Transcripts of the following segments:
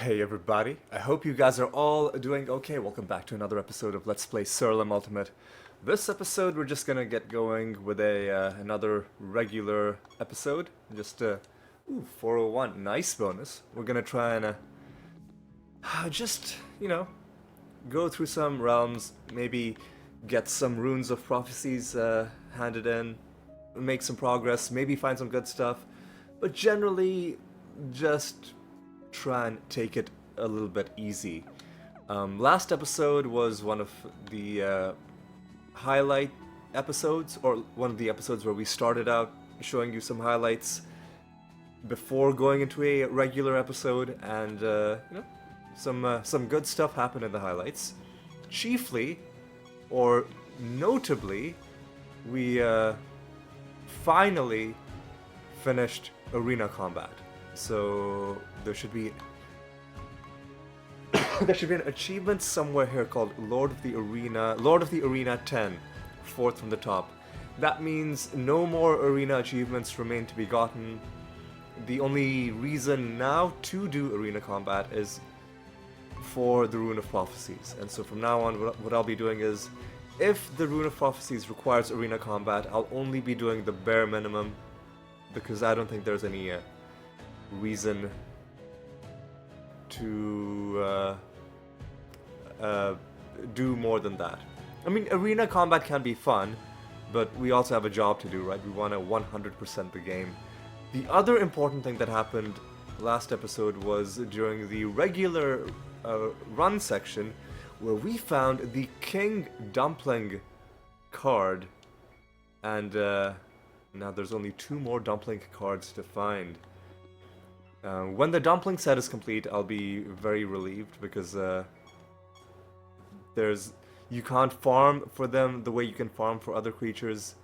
Hey everybody, I hope you guys are all doing okay. Welcome back to another episode of Let's Play Siralim Ultimate. This episode we're just gonna get going with another regular episode. Just 401, nice bonus. We're gonna try and just, go through some realms, maybe get some runes of prophecies handed in, make some progress, maybe find some good stuff, but generally just try and take it a little bit easy. Last episode was one of the highlight episodes, or one of the episodes where we started out showing you some highlights before going into a regular episode, and some good stuff happened in the highlights. Chiefly, or notably, we finally finished arena combat. So there should be an achievement somewhere here called Lord of the Arena 10, fourth from the top. That means no more arena achievements remain to be gotten. The only reason now to do arena combat is for the Rune of Prophecies. And so from now on, what I'll be doing is, if the Rune of Prophecies requires arena combat, I'll only be doing the bare minimum, because I don't think there's any reason to do more than that. I mean, arena combat can be fun, but we also have a job to do, right? We want to 100% the game. The other important thing that happened last episode was during the regular run section, where we found the King Dumpling card, and now there's only 2 more Dumpling cards to find. When the dumpling set is complete, I'll be very relieved, because you can't farm for them the way you can farm for other creatures.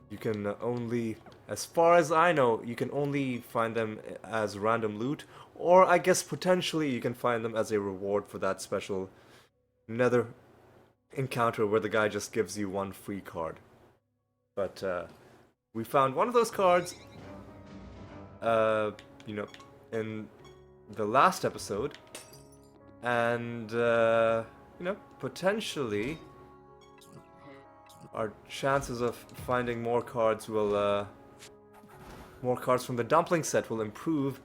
You can only, as far as I know, you can only find them as random loot, or I guess potentially you can find them as a reward for that special nether encounter where the guy just gives you 1 free card. But we found one of those cards in the last episode, and potentially our chances of finding more cards from the dumpling set will improve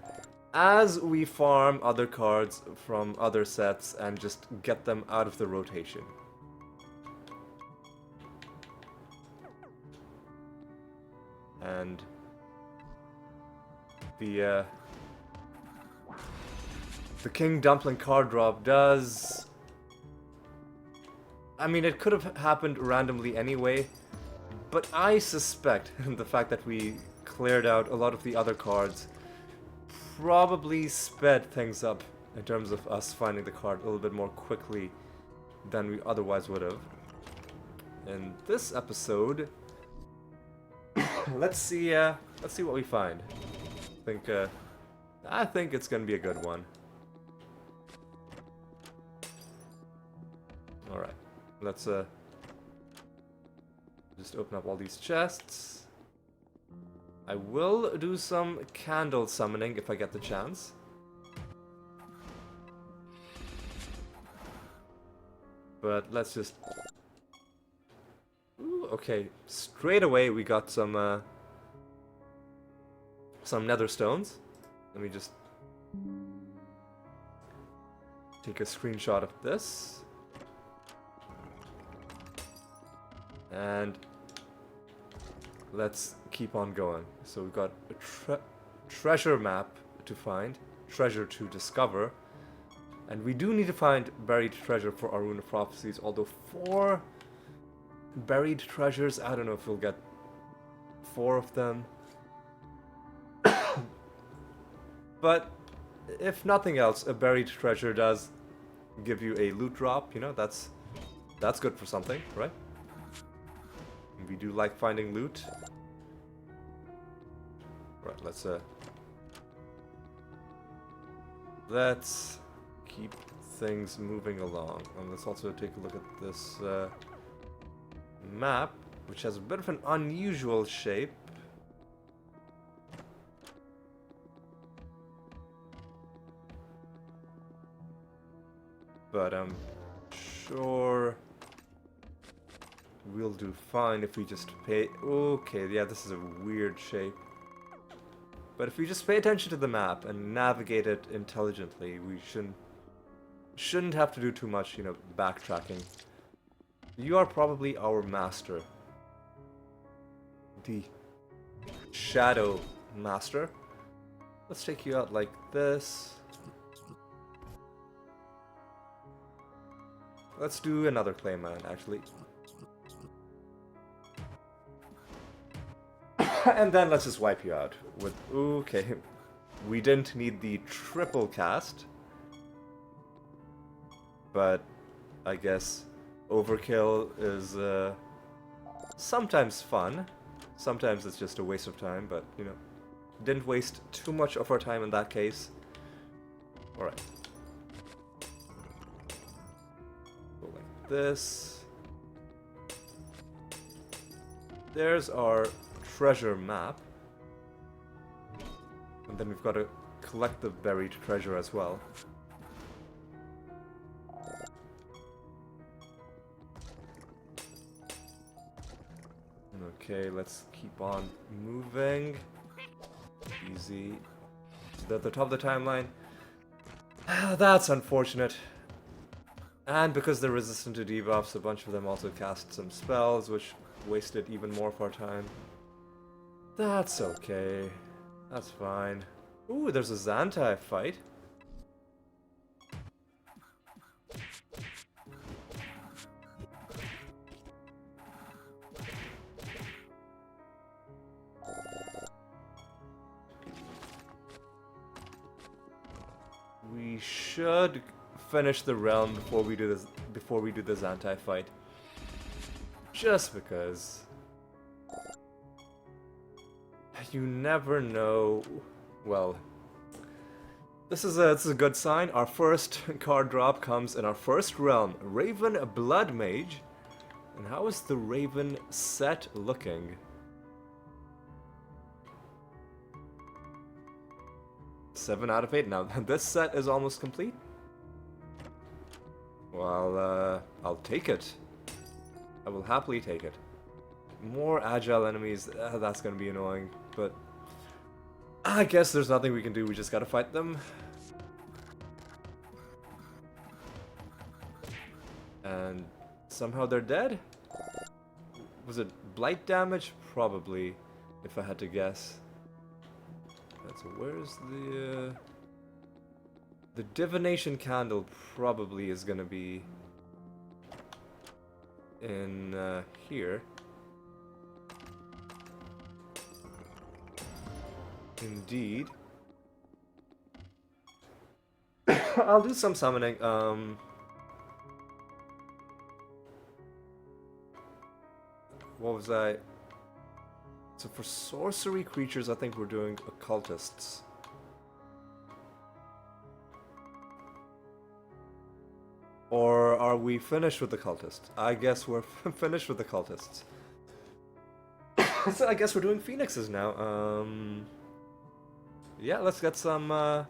as we farm other cards from other sets and just get them out of the rotation. And the King Dumpling card drop does... I mean, it could have happened randomly anyway, but I suspect the fact that we cleared out a lot of the other cards probably sped things up in terms of us finding the card a little bit more quickly than we otherwise would have. In this episode, let's see what we find. I think it's gonna be a good one. Alright, let's just open up all these chests. I will do some candle summoning if I get the chance. But let's just... Ooh, okay, straight away we got some nether stones. Let me just take a screenshot of this. And let's keep on going. So we've got a treasure map to find, treasure to discover, and we do need to find buried treasure for our Rune of Prophecies, although 4 buried treasures, I don't know if we'll get 4 of them. But if nothing else, a buried treasure does give you a loot drop, that's good for something, right? We do like finding loot. Right, let's keep things moving along. And let's also take a look at this map, which has a bit of an unusual shape. but I'm sure we'll do fine if we just pay... Okay, yeah, this is a weird shape. But if we just pay attention to the map and navigate it intelligently, we shouldn't have to do too much, you know, backtracking. You are probably our master. The Shadow Master. Let's take you out like this. Let's do another Clayman, actually. And then let's just wipe you out with... Okay. We didn't need the triple cast. But I guess overkill is sometimes fun. Sometimes it's just a waste of time, but, you know, didn't waste too much of our time in that case. Alright. Go like this. There's our treasure map. And then we've got to collect the buried treasure as well. Okay, let's keep on moving. Easy. At the top of the timeline. That's unfortunate. And because they're resistant to debuffs, a bunch of them also cast some spells, which wasted even more of our time. That's okay. That's fine. Ooh, there's a Xantai fight. We should finish the realm before we do this. Before we do the Xantai fight, just because you never know. Well, this is a good sign. Our first card drop comes in our first realm, Raven Blood Mage. And how is the Raven set looking? 7 out of 8. Now, this set is almost complete. Well, I'll take it. I will happily take it. More agile enemies, that's gonna be annoying, but I guess there's nothing we can do, we just gotta fight them. And somehow they're dead? Was it blight damage? Probably, if I had to guess. So where's the divination candle probably is gonna be in here. Indeed. I'll do some summoning. What was I? So for sorcery creatures, I think we're doing occultists. Or are we finished with the cultists? I guess we're finished with the cultists. So I guess we're doing phoenixes now. Yeah, let's get some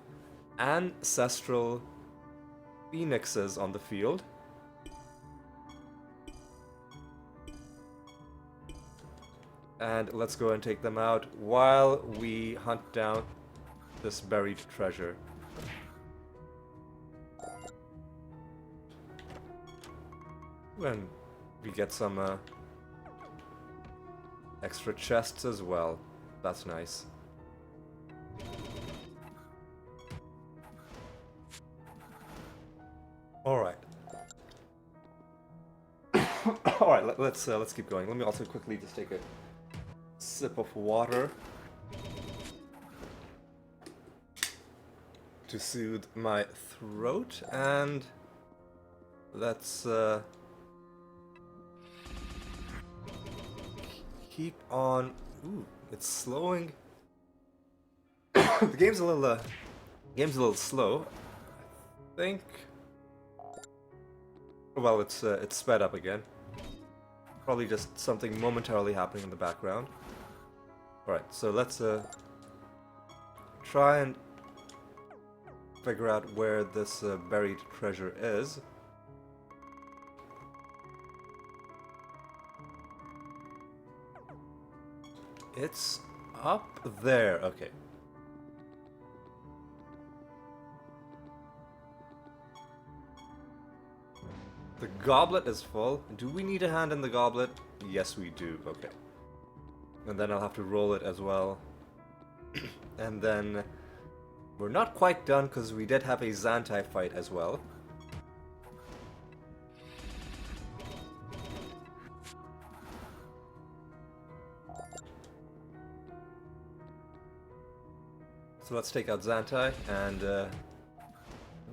ancestral phoenixes on the field. And let's go and take them out while we hunt down this buried treasure. And we get some extra chests as well. That's nice. All right. All right. Let's keep going. Let me also quickly just take a sip of water to soothe my throat, and let's keep on. Ooh, it's slowing. The game's a little slow. I think. Well, it's sped up again. Probably just something momentarily happening in the background. Alright, so let's try and figure out where this buried treasure is. It's up there. Okay. The goblet is full. Do we need a hand in the goblet? Yes, we do. Okay. And then I'll have to roll it as well. And then we're not quite done because we did have a Xantai fight as well. So let's take out Xantai and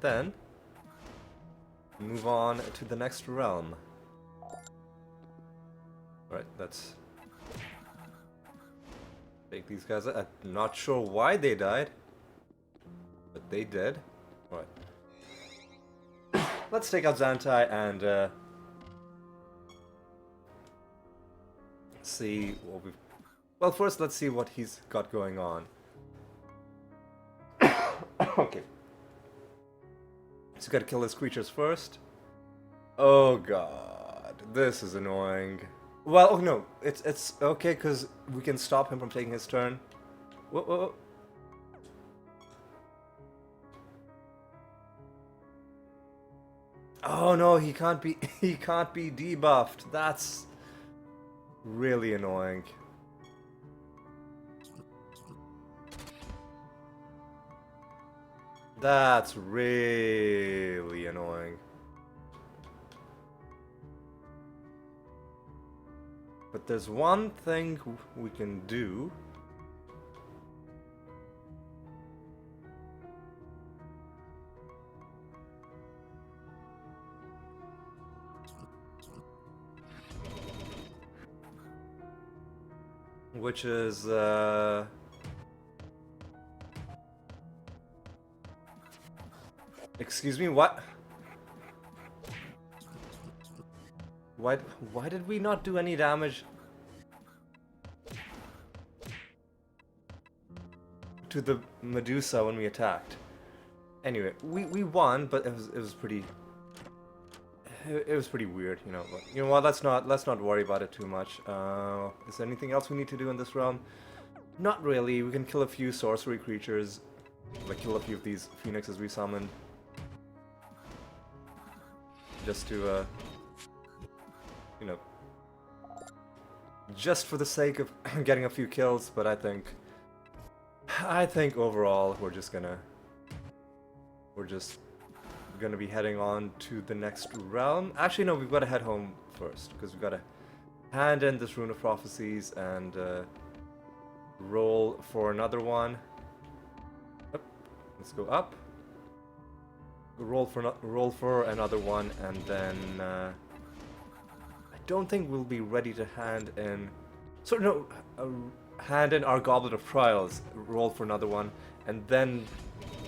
then move on to the next realm. Alright, let's take these guys out. I'm not sure why they died, but they did. Alright. Let's take out Xantai and see what we've... Well, first let's see what he's got going on. Okay. So we gotta kill his creatures first. Oh god, this is annoying. Well, oh no, it's okay because we can stop him from taking his turn. Whoa, whoa, whoa. Oh no, he can't be debuffed. That's really annoying. That's really annoying. But there's one thing we can do. Which is, excuse me, what? Why did we not do any damage to the Medusa when we attacked? Anyway, we won, but it was pretty... It was pretty weird, you know. But, you know what? Let's not worry about it too much. Is there anything else we need to do in this realm? Not really. We can kill a few sorcery creatures, like kill a few of these phoenixes we summoned, just to, you know, just for the sake of getting a few kills. But I think overall we're just gonna be heading on to the next realm. Actually, no, we've got to head home first because we've got to hand in this Rune of Prophecies and roll for another one. Yep. Let's go up. Roll for another one, and then I don't think we'll be ready to hand in. So no, hand in our Goblet of Trials. Roll for another one, and then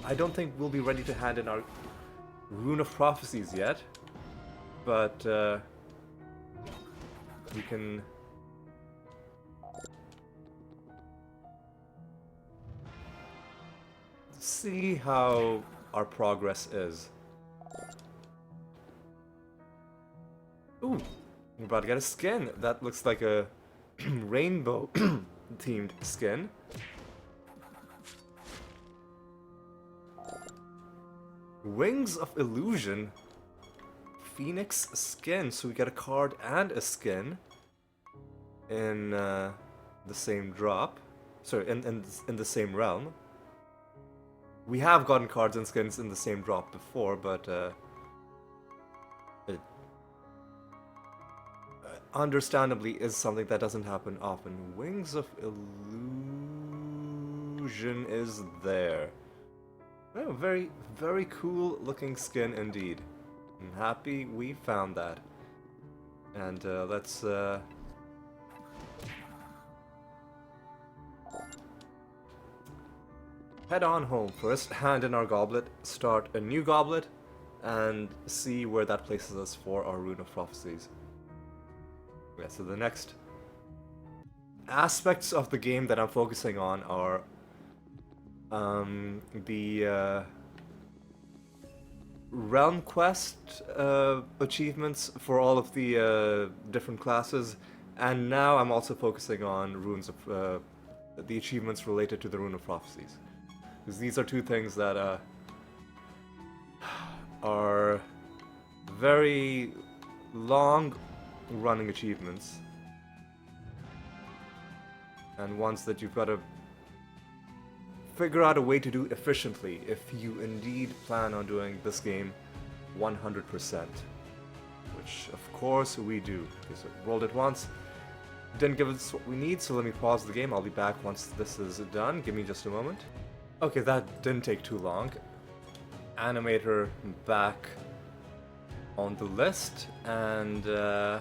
I don't think we'll be ready to hand in our Rune of Prophecies yet, but we can see how our progress is. Ooh, we're about to get a skin. That looks like a rainbow themed skin. Wings of Illusion. Phoenix skin. So we get a card and a skin in the same drop. Sorry, in the same realm. We have gotten cards and skins in the same drop before, but it understandably is something that doesn't happen often. Wings of Illusion is there. Oh, very, very cool looking skin indeed. I'm happy we found that. And let's head on home first, hand in our goblet, start a new goblet, and see where that places us for our Rune of Prophecies. Yeah, so the next aspects of the game that I'm focusing on are the realm quest achievements for all of the different classes, And now I'm also focusing on runes of the achievements related to the Rune of Prophecies, because these are two things that are very long-running achievements, and ones that you've got to figure out a way to do efficiently if you indeed plan on doing this game 100%. Which, of course, we do. Okay, so rolled it once. Didn't give us what we need, so let me pause the game. I'll be back once this is done. Give me just a moment. Okay, that didn't take too long. Animator back on the list, and we're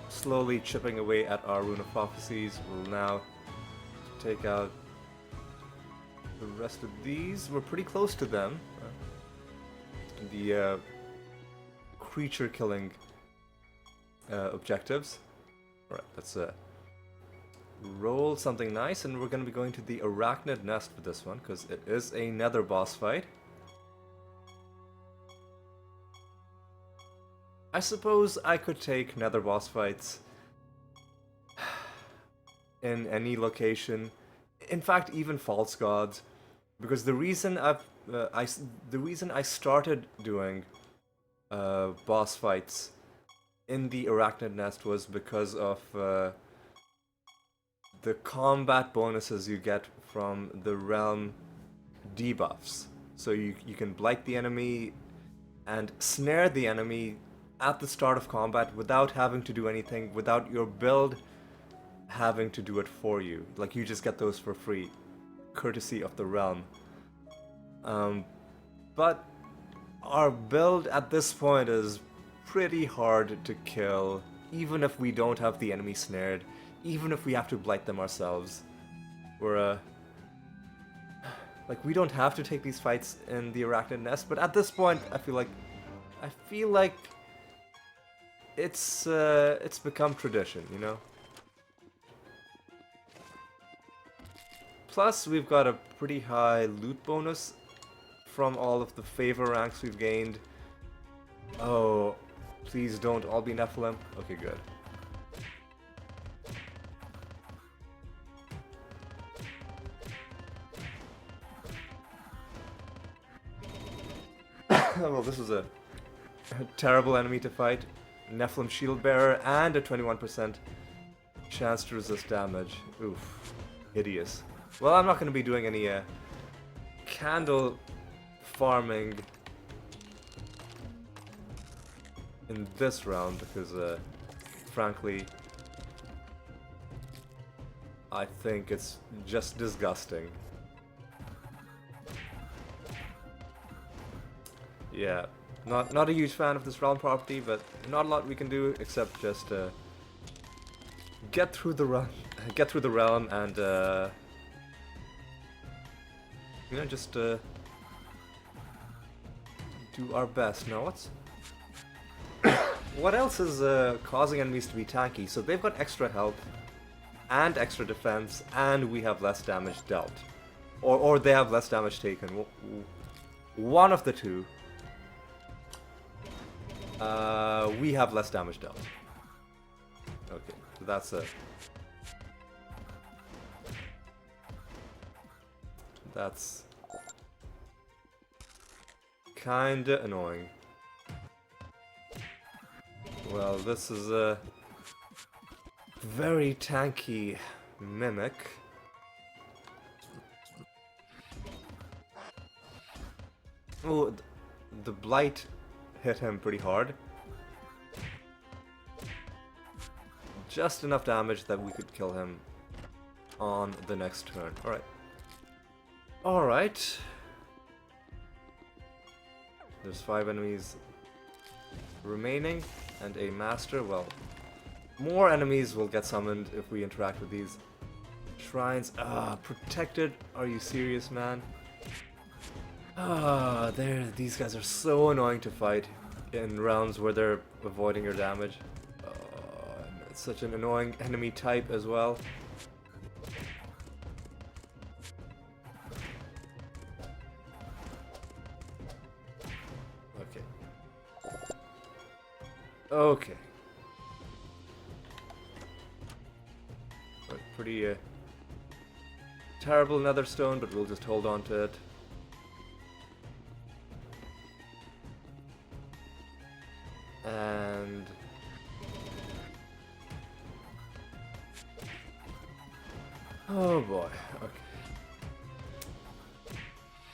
slowly chipping away at our Rune of Prophecies. We'll now take out the rest of these. We're pretty close to them. The creature killing objectives. Alright, let's roll something nice, and we're going to be going to the Arachnid Nest for this one, because it is a nether boss fight. I suppose I could take nether boss fights in any location. In fact, even false gods, because the reason I started doing boss fights in the Arachnid Nest was because of the combat bonuses you get from the realm debuffs. So you can blight the enemy and snare the enemy at the start of combat without having to do anything, without your build having to do it for you. Like, you just get those for free, courtesy of the realm. But our build at this point is pretty hard to kill, even if we don't have the enemy snared, even if we have to blight them ourselves. We're like, we don't have to take these fights in the Arachnid Nest, but at this point I feel like it's become tradition, you know? Plus, we've got a pretty high loot bonus from all of the favor ranks we've gained. Oh, please don't all be Nephilim. Okay, good. Well, this was a terrible enemy to fight. Nephilim Shield Bearer and a 21% chance to resist damage. Oof. Hideous. Well, I'm not going to be doing any candle farming in this round because, frankly, I think it's just disgusting. Yeah, not a huge fan of this realm property, but not a lot we can do except just get through the realm, and you know, just do our best. Now, what else is causing enemies to be tanky? So they've got extra health and extra defense, and we have less damage dealt, or they have less damage taken. One of the two. We have less damage dealt. Okay, so that's it. That's kinda annoying. Well, this is a very tanky mimic. Oh, the blight hit him pretty hard. Just enough damage that we could kill him on the next turn. Alright. Alright. There's 5 enemies remaining and a master. Well, more enemies will get summoned if we interact with these shrines. Protected? Are you serious, man? These guys are so annoying to fight in rounds where they're avoiding your damage. It's such an annoying enemy type as well. Okay. Okay. pretty terrible nether stone, but we'll just hold on to it. And oh boy, okay.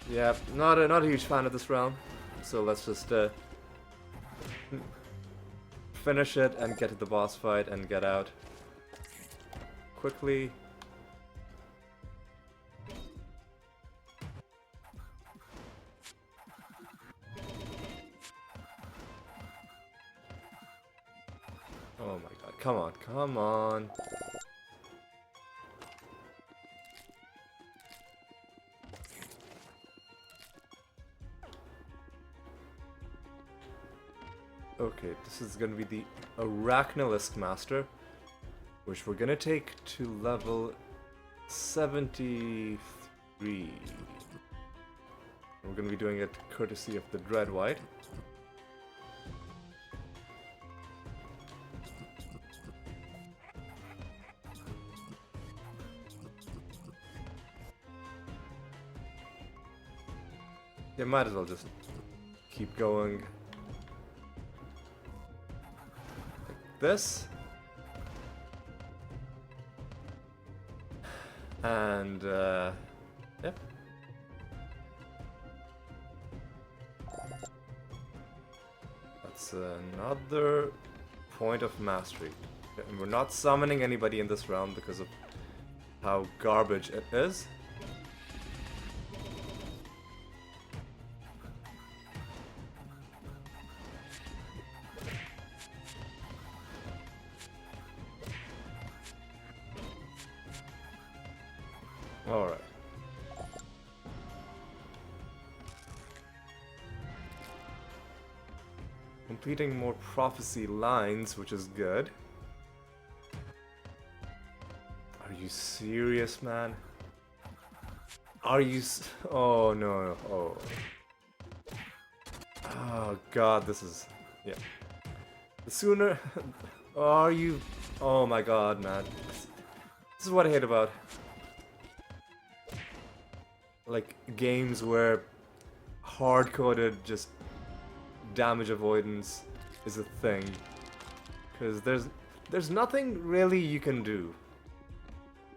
Yeah, not a huge fan of this round, so let's just finish it and get to the boss fight and get out quickly. Oh my god, come on, come on. Okay, this is gonna be the Arachnolisk Master, which we're gonna take to level 73. We're gonna be doing it courtesy of the Dread White. Yeah, might as well just keep going. This and yep. That's another point of mastery. And we're not summoning anybody in this round because of how garbage it is. Alright. Completing more prophecy lines, which is good. Are you serious, man? Are you oh no, oh. Oh god, this is... yeah. The sooner... are you... oh my god, man. This is what I hate about... like games where hard-coded just damage avoidance is a thing, because there's nothing really you can do.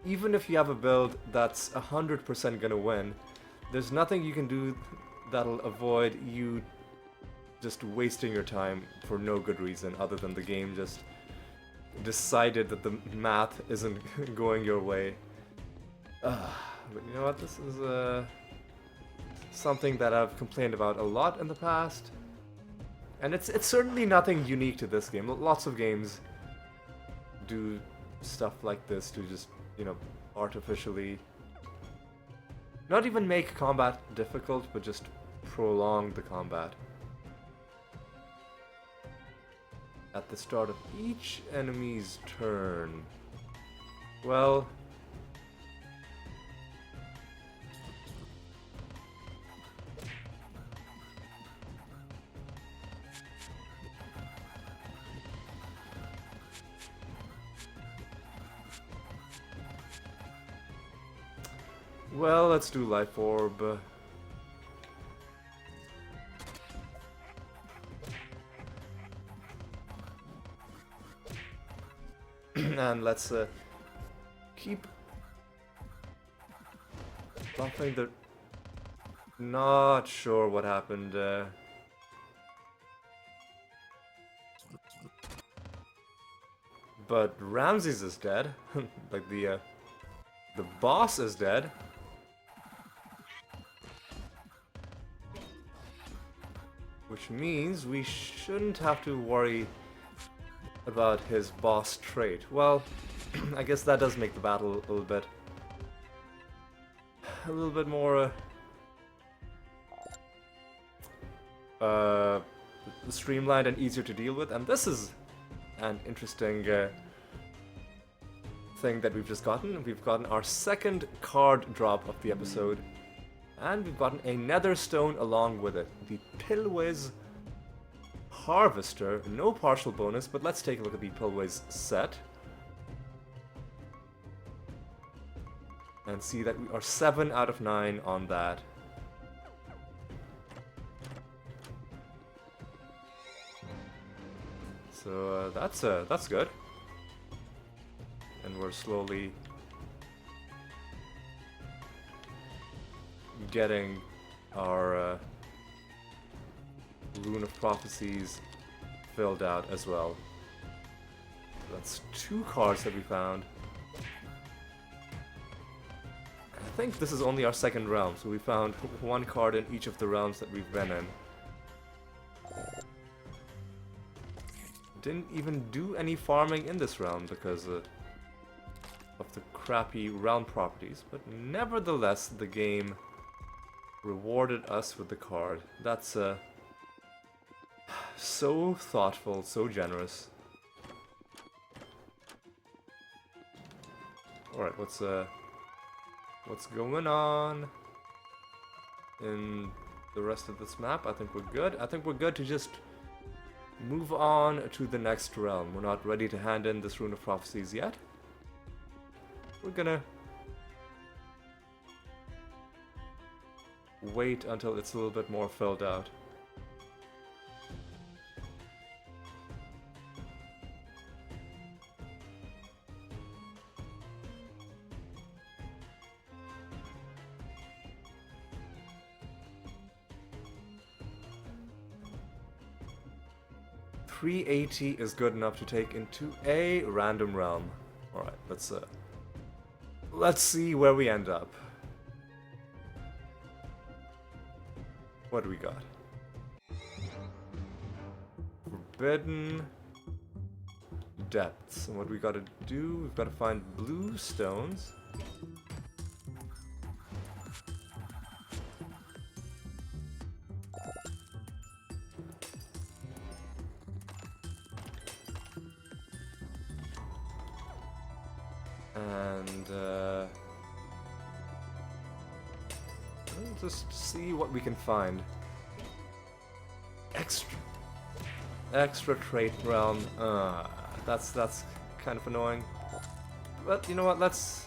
Even if you have a build that's 100% gonna win, there's nothing you can do that'll avoid you just wasting your time for no good reason other than the game just decided that the math isn't going your way. But you know what, this is something that I've complained about a lot in the past. And it's certainly nothing unique to this game. Lots of games do stuff like this to just, you know, artificially not even make combat difficult, but just prolong the combat. At the start of each enemy's turn. Well... well, let's do Life Orb. And let's keep buffing the... not sure what happened. But Ramses is dead. Like the boss is dead. Which means we shouldn't have to worry about his boss trait. Well, I guess that does make the battle a little bit more streamlined and easier to deal with. And this is an interesting thing that we've just gotten. We've gotten our second card drop of the episode. And we've gotten a nether stone along with it. The Pilway's Harvester. No partial bonus, but let's take a look at the Pilway's set. and see that we are 7 out of 9 on that. So that's good. And we're slowly getting our Rune of Prophecies filled out as well. That's 2 cards that we found. I think this is only our second realm, so we found 1 card in each of the realms that we've been in. Didn't even do any farming in this realm because of the crappy realm properties, but nevertheless the game rewarded us with the card. That's so thoughtful, so generous. Alright, what's going on in the rest of this map? I think we're good. I think we're good to just move on to the next realm. We're not ready to hand in this Rune of Prophecies yet. We're gonna wait until it's a little bit more filled out. $380 is good enough to take into a random realm. Alright, let's see where we end up. What do we got? Forbidden Depths. And what we gotta do, we've gotta find blue stones. And just see what we can find. Extra trait realm. That's kind of annoying. But you know what? Let's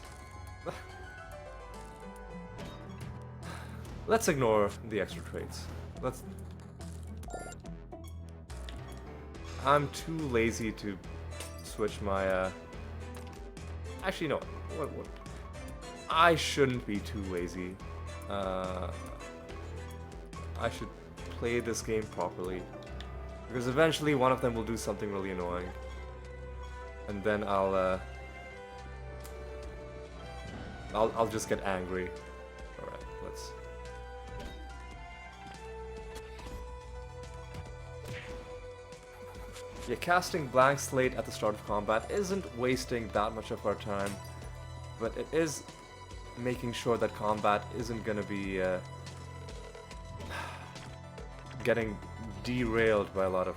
ignore the extra traits. I'm too lazy to switch my actually, no. What? I shouldn't be too lazy. I should play this game properly. Because eventually one of them will do something really annoying. And then I'll just get angry. Alright, let's... Yeah, casting Blank Slate at the start of combat isn't wasting that much of our time, but it is making sure that combat isn't gonna be getting derailed by a lot of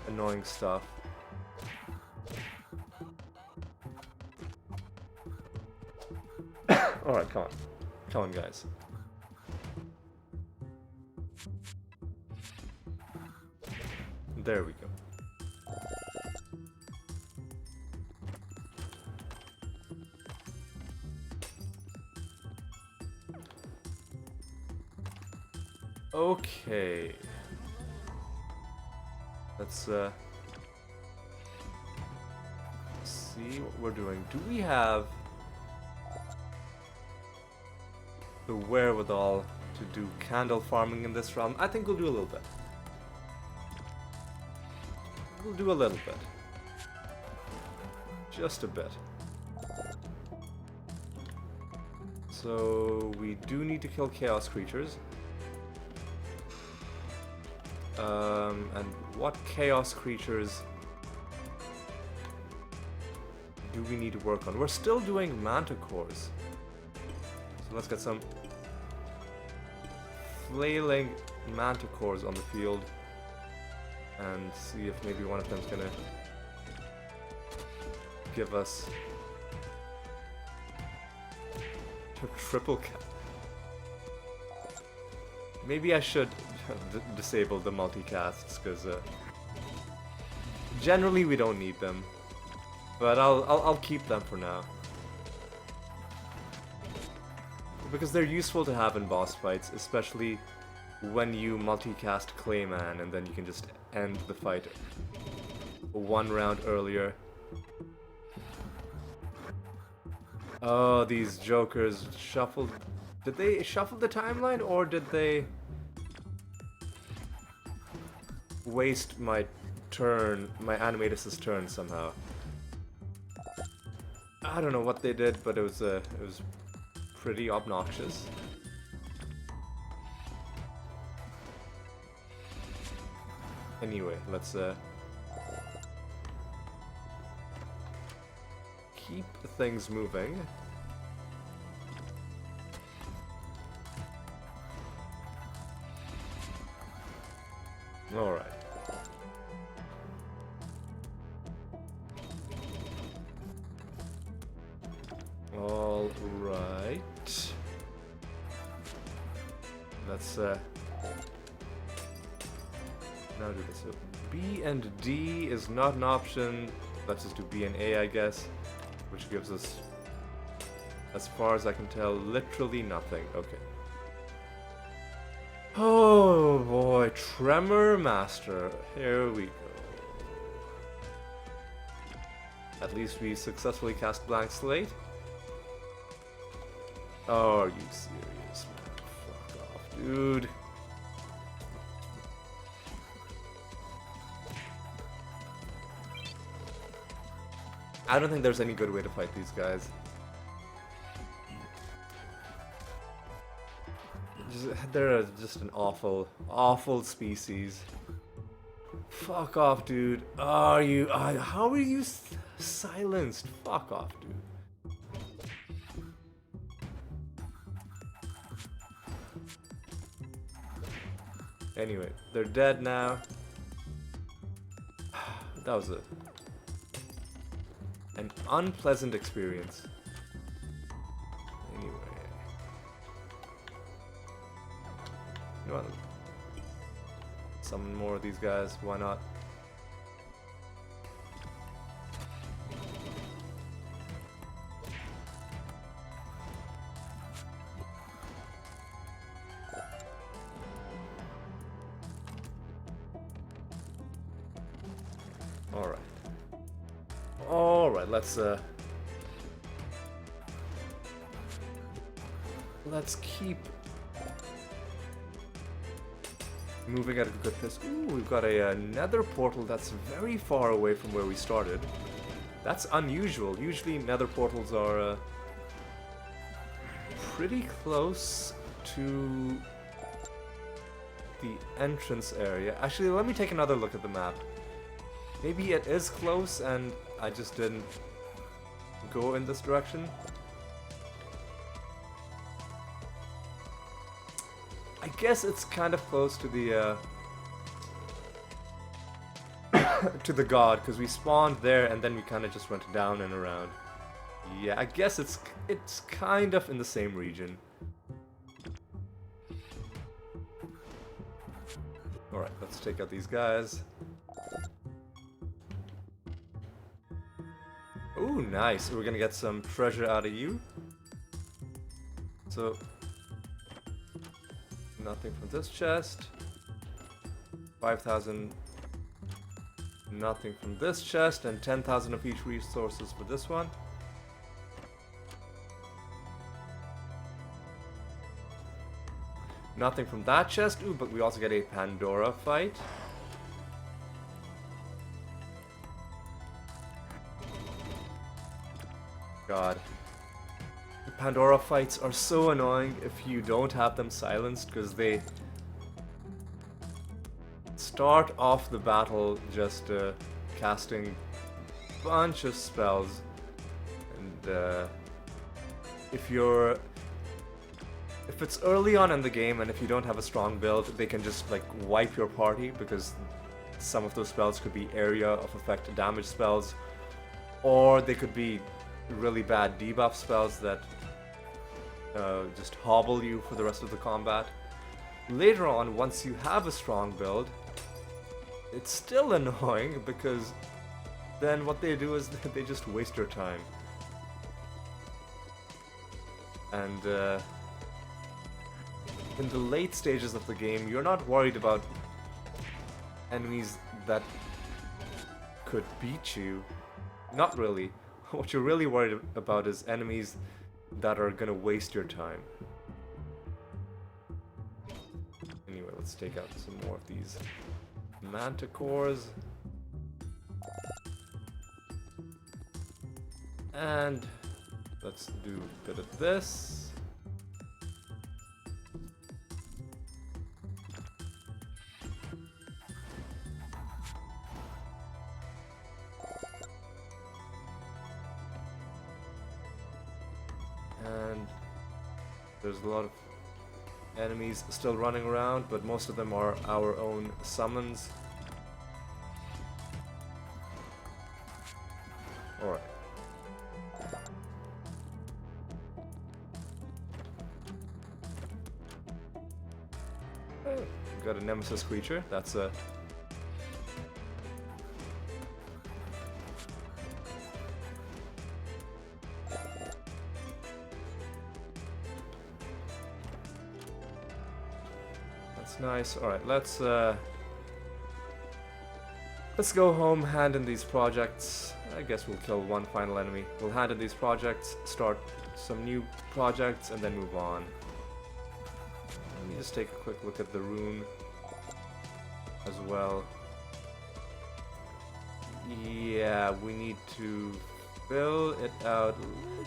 annoying stuff. Alright, come on. Come on, guys. There we go. Okay. Let's see what we're doing. Do we have the wherewithal to do candle farming in this realm? I think we'll do a little bit. We'll do a little bit. Just a bit. So we do need to kill chaos creatures. And what chaos creatures do we need to work on? We're still doing manticores. So let's get some flailing manticores on the field and see if maybe one of them's gonna give us a triple cap. Maybe I should disable the multicasts because generally we don't need them, but I'll keep them for now. because they're useful to have in boss fights, especially when you multicast Clayman and then you can just end the fight one round earlier. Oh, these jokers shuffled. Did they shuffle the timeline, or did they waste my turn, my Animatus's turn somehow? I don't know what they did, but it was pretty obnoxious. Anyway, let's keep things moving. All right. All right. Let's now do this. So B and D is not an option. Let's just do B and A, I guess, which gives us, as far as I can tell, literally nothing. Okay. Oh boy, Tremor Master. Here we go. At least we successfully cast Blank Slate. Oh, are you serious, man? Fuck off, dude. I don't think there's any good way to fight these guys. They're just an awful, awful species. Fuck off, dude. Are you? How are you silenced? Fuck off, dude. Anyway, they're dead now. That was an unpleasant experience. Anyway. You know what? Summon more of these guys, why not? Alright, let's keep moving at a good pace. Ooh, we've got a nether portal that's very far away from where we started. That's unusual. Usually nether portals are pretty close to the entrance area. Actually, let me take another look at the map. Maybe it is close and I just didn't go in this direction. I guess it's kind of close to the to the god, because we spawned there and then we kind of just went down and around. Yeah, I guess it's kind of in the same region. Alright, let's take out these guys. Ooh, nice. We're gonna get some treasure out of you. So, nothing from this chest. 5,000. Nothing from this chest, and 10,000 of each resources for this one. Nothing from that chest. Ooh, but we also get a Pandora fight. God. The Pandora fights are so annoying if you don't have them silenced, because they start off the battle just casting a bunch of spells, and if it's early on in the game and if you don't have a strong build, they can just like wipe your party, because some of those spells could be area of effect damage spells, or they could be really bad debuff spells that just hobble you for the rest of the combat. Later on, once you have a strong build, it's still annoying, because then what they do is they just waste your time. And in the late stages of the game, you're not worried about enemies that could beat you. Not really. What you're really worried about is enemies that are gonna waste your time. Anyway, let's take out some more of these manticores. And let's do a bit of this. And there's a lot of enemies still running around, but most of them are our own summons. Alright. Got a nemesis creature. That's a... That's nice. Alright, let's go home, hand in these projects. I guess we'll kill one final enemy. We'll hand in these projects, start some new projects, and then move on. Let me just take a quick look at the rune as well. Yeah, we need to fill it out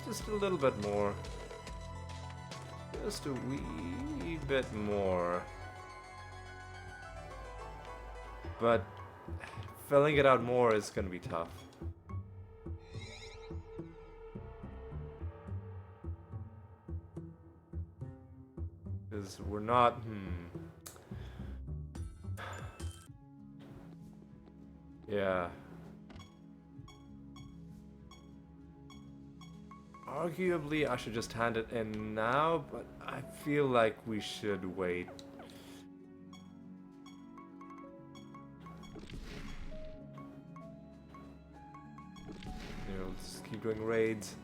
just a little bit more. Just a wee bit more. But filling it out more is gonna be tough. Because we're not... Yeah. Arguably, I should just hand it in now, but I feel like we should wait. You know, just keep doing raids.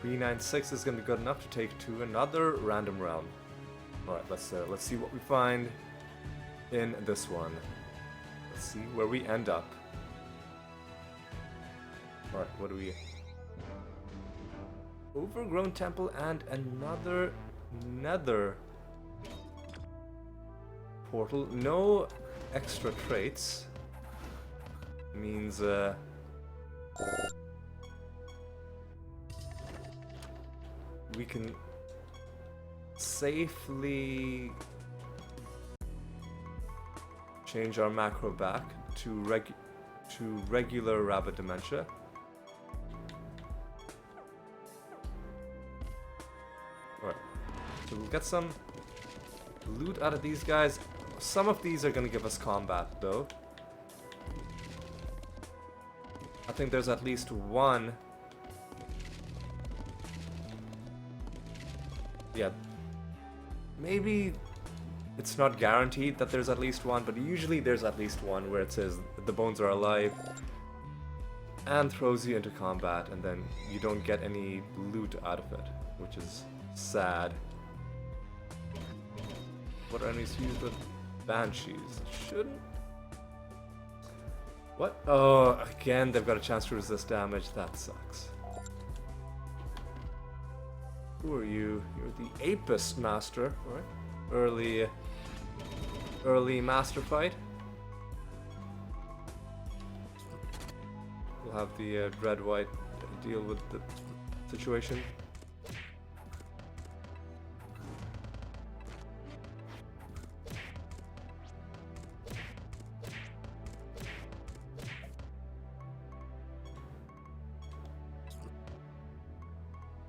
B96 is going to be good enough to take to another random realm. Alright, let's see what we find in this one. Let's see where we end up. Alright, what do we... Overgrown temple and another nether portal. No extra traits. Means, we can safely change our macro back to regular rabbit dementia. Alright, so we'll get some loot out of these guys. Some of these are gonna give us combat though. I think there's at least one. Yeah, maybe it's not guaranteed that there's at least one, but usually there's at least one where it says the bones are alive and throws you into combat, and then you don't get any loot out of it, which is sad. What are enemies used with banshees? Shouldn't... What? Oh, again, they've got a chance to resist damage. That sucks. Who are you? You're the Apis Master, right? Early Master fight. We'll have the Dread White deal with the situation.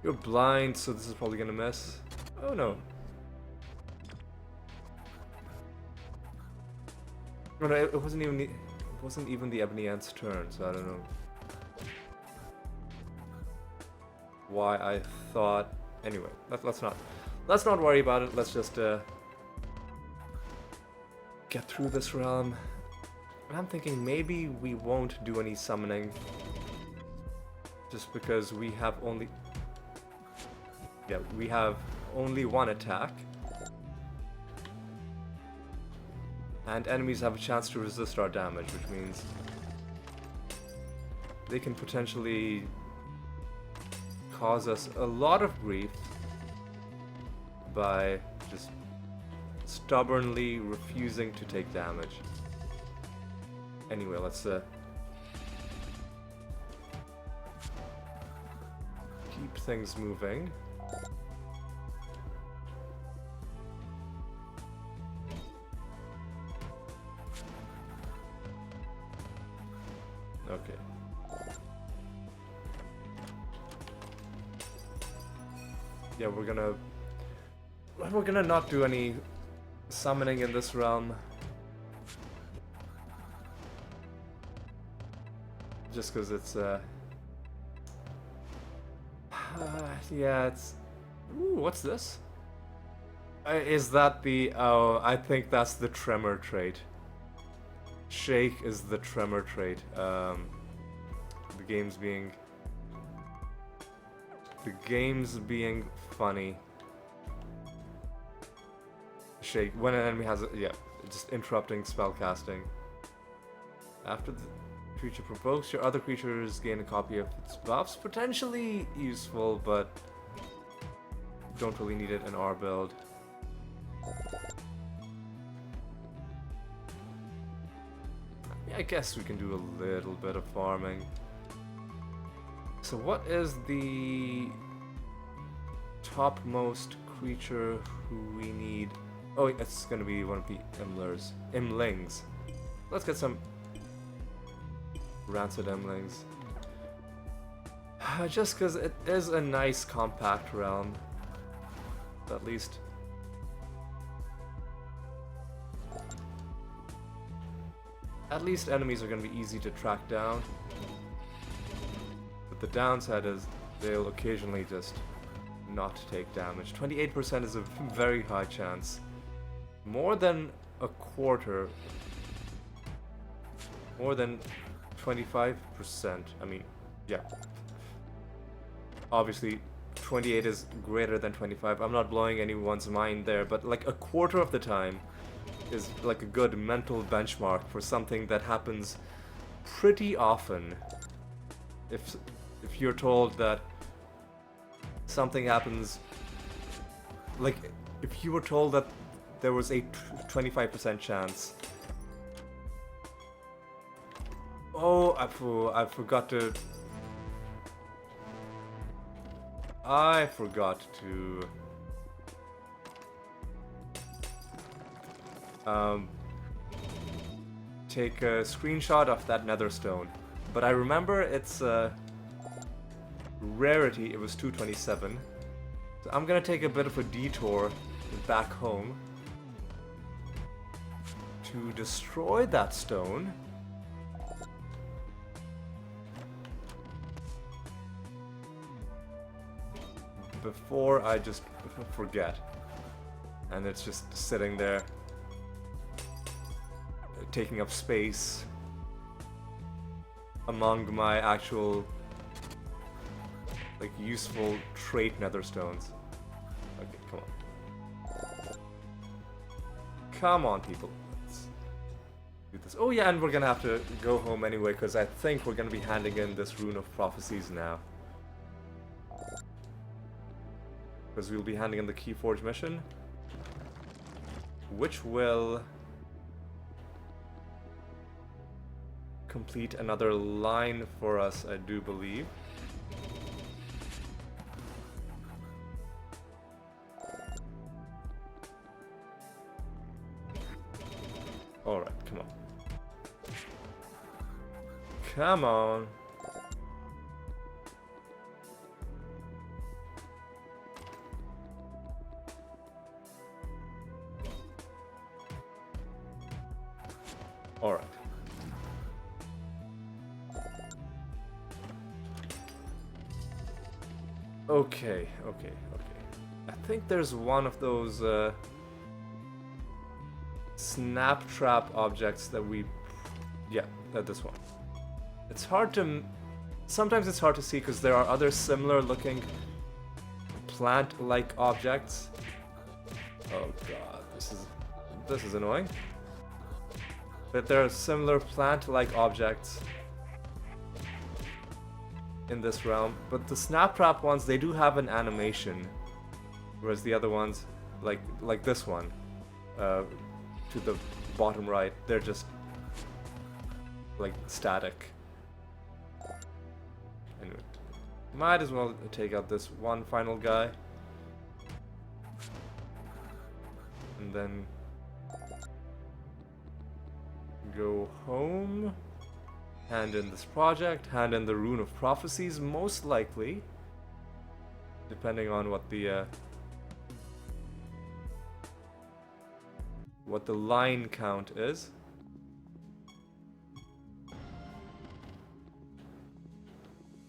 You're blind, so this is probably gonna miss. Oh no. Oh no, it wasn't even the Ebony Ant's turn, so I don't know. why I thought. Anyway, let's not worry about it. Let's just get through this realm. And I'm thinking maybe we won't do any summoning, just because we have only one attack, and enemies have a chance to resist our damage, which means they can potentially cause us a lot of grief by just stubbornly refusing to take damage. Anyway, let's keep things moving. Okay. Yeah, we're gonna not do any summoning in this realm. Just because it's yeah, it's. Ooh, what's this? Is that the? Oh, I think that's the tremor trait. Shake is the tremor trait. The game's being funny. Shake when an enemy has just interrupting spellcasting. After the creature provokes, your other creatures gain a copy of its buffs. Potentially useful, but don't really need it in our build. Yeah, I guess we can do a little bit of farming. So what is the topmost creature who we need? Oh, it's gonna be one of the Imlings. Let's get some rancid Imlings. Just because it is a nice compact realm. At least. At least enemies are gonna be easy to track down. But the downside is they'll occasionally just not take damage. 28% is a very high chance. More than a quarter. More than 25%. I mean, yeah. Obviously, 28 is greater than 25. I'm not blowing anyone's mind there, but like a quarter of the time is like a good mental benchmark for something that happens pretty often. If you're told that something happens, like if you were told that there was a 25% chance. Oh, I forgot to take a screenshot of that nether stone. But I remember its rarity, it was 227. So I'm gonna take a bit of a detour back home to destroy that stone. Before I just forget. And it's just sitting there, taking up space among my actual, like, useful trait nether stones. Okay, come on. Come on, people. Let's do this. Oh yeah, and we're gonna have to go home anyway, because I think we're gonna be handing in this Rune of Prophecies now. Because we'll be handing in the Keyforge mission, which will complete another line for us, I do believe. Alright, come on. Come on. Alright. Okay. I think there's one of those snap trap objects that we... Yeah, this one. It's hard to... Sometimes it's hard to see because there are other similar looking plant-like objects. Oh god, this is annoying. But there are similar plant-like objects in this realm, but the snap trap ones, they do have an animation, whereas the other ones, like this one, to the bottom right, they're just like static. Anyway, might as well take out this one final guy, and then go home, hand in this project, hand in the Rune of Prophecies, most likely, depending on what the line count is.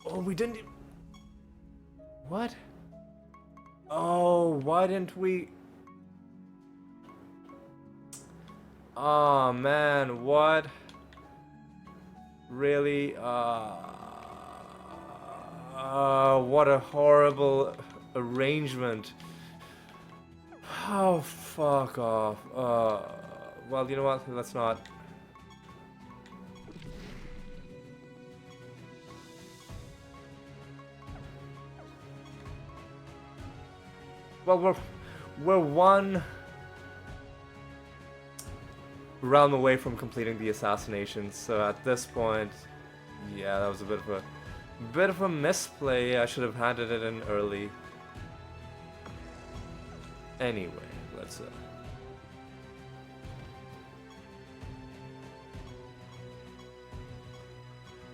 Oh, we didn't... What? Oh, why didn't we... Oh man, what? Really? What a horrible arrangement. Oh, fuck off. Well, you know what? Let's not. Well, we're one realm away from completing the assassination, so at this point, yeah, that was a bit of a misplay. I should have handed it in early. Anyway, let's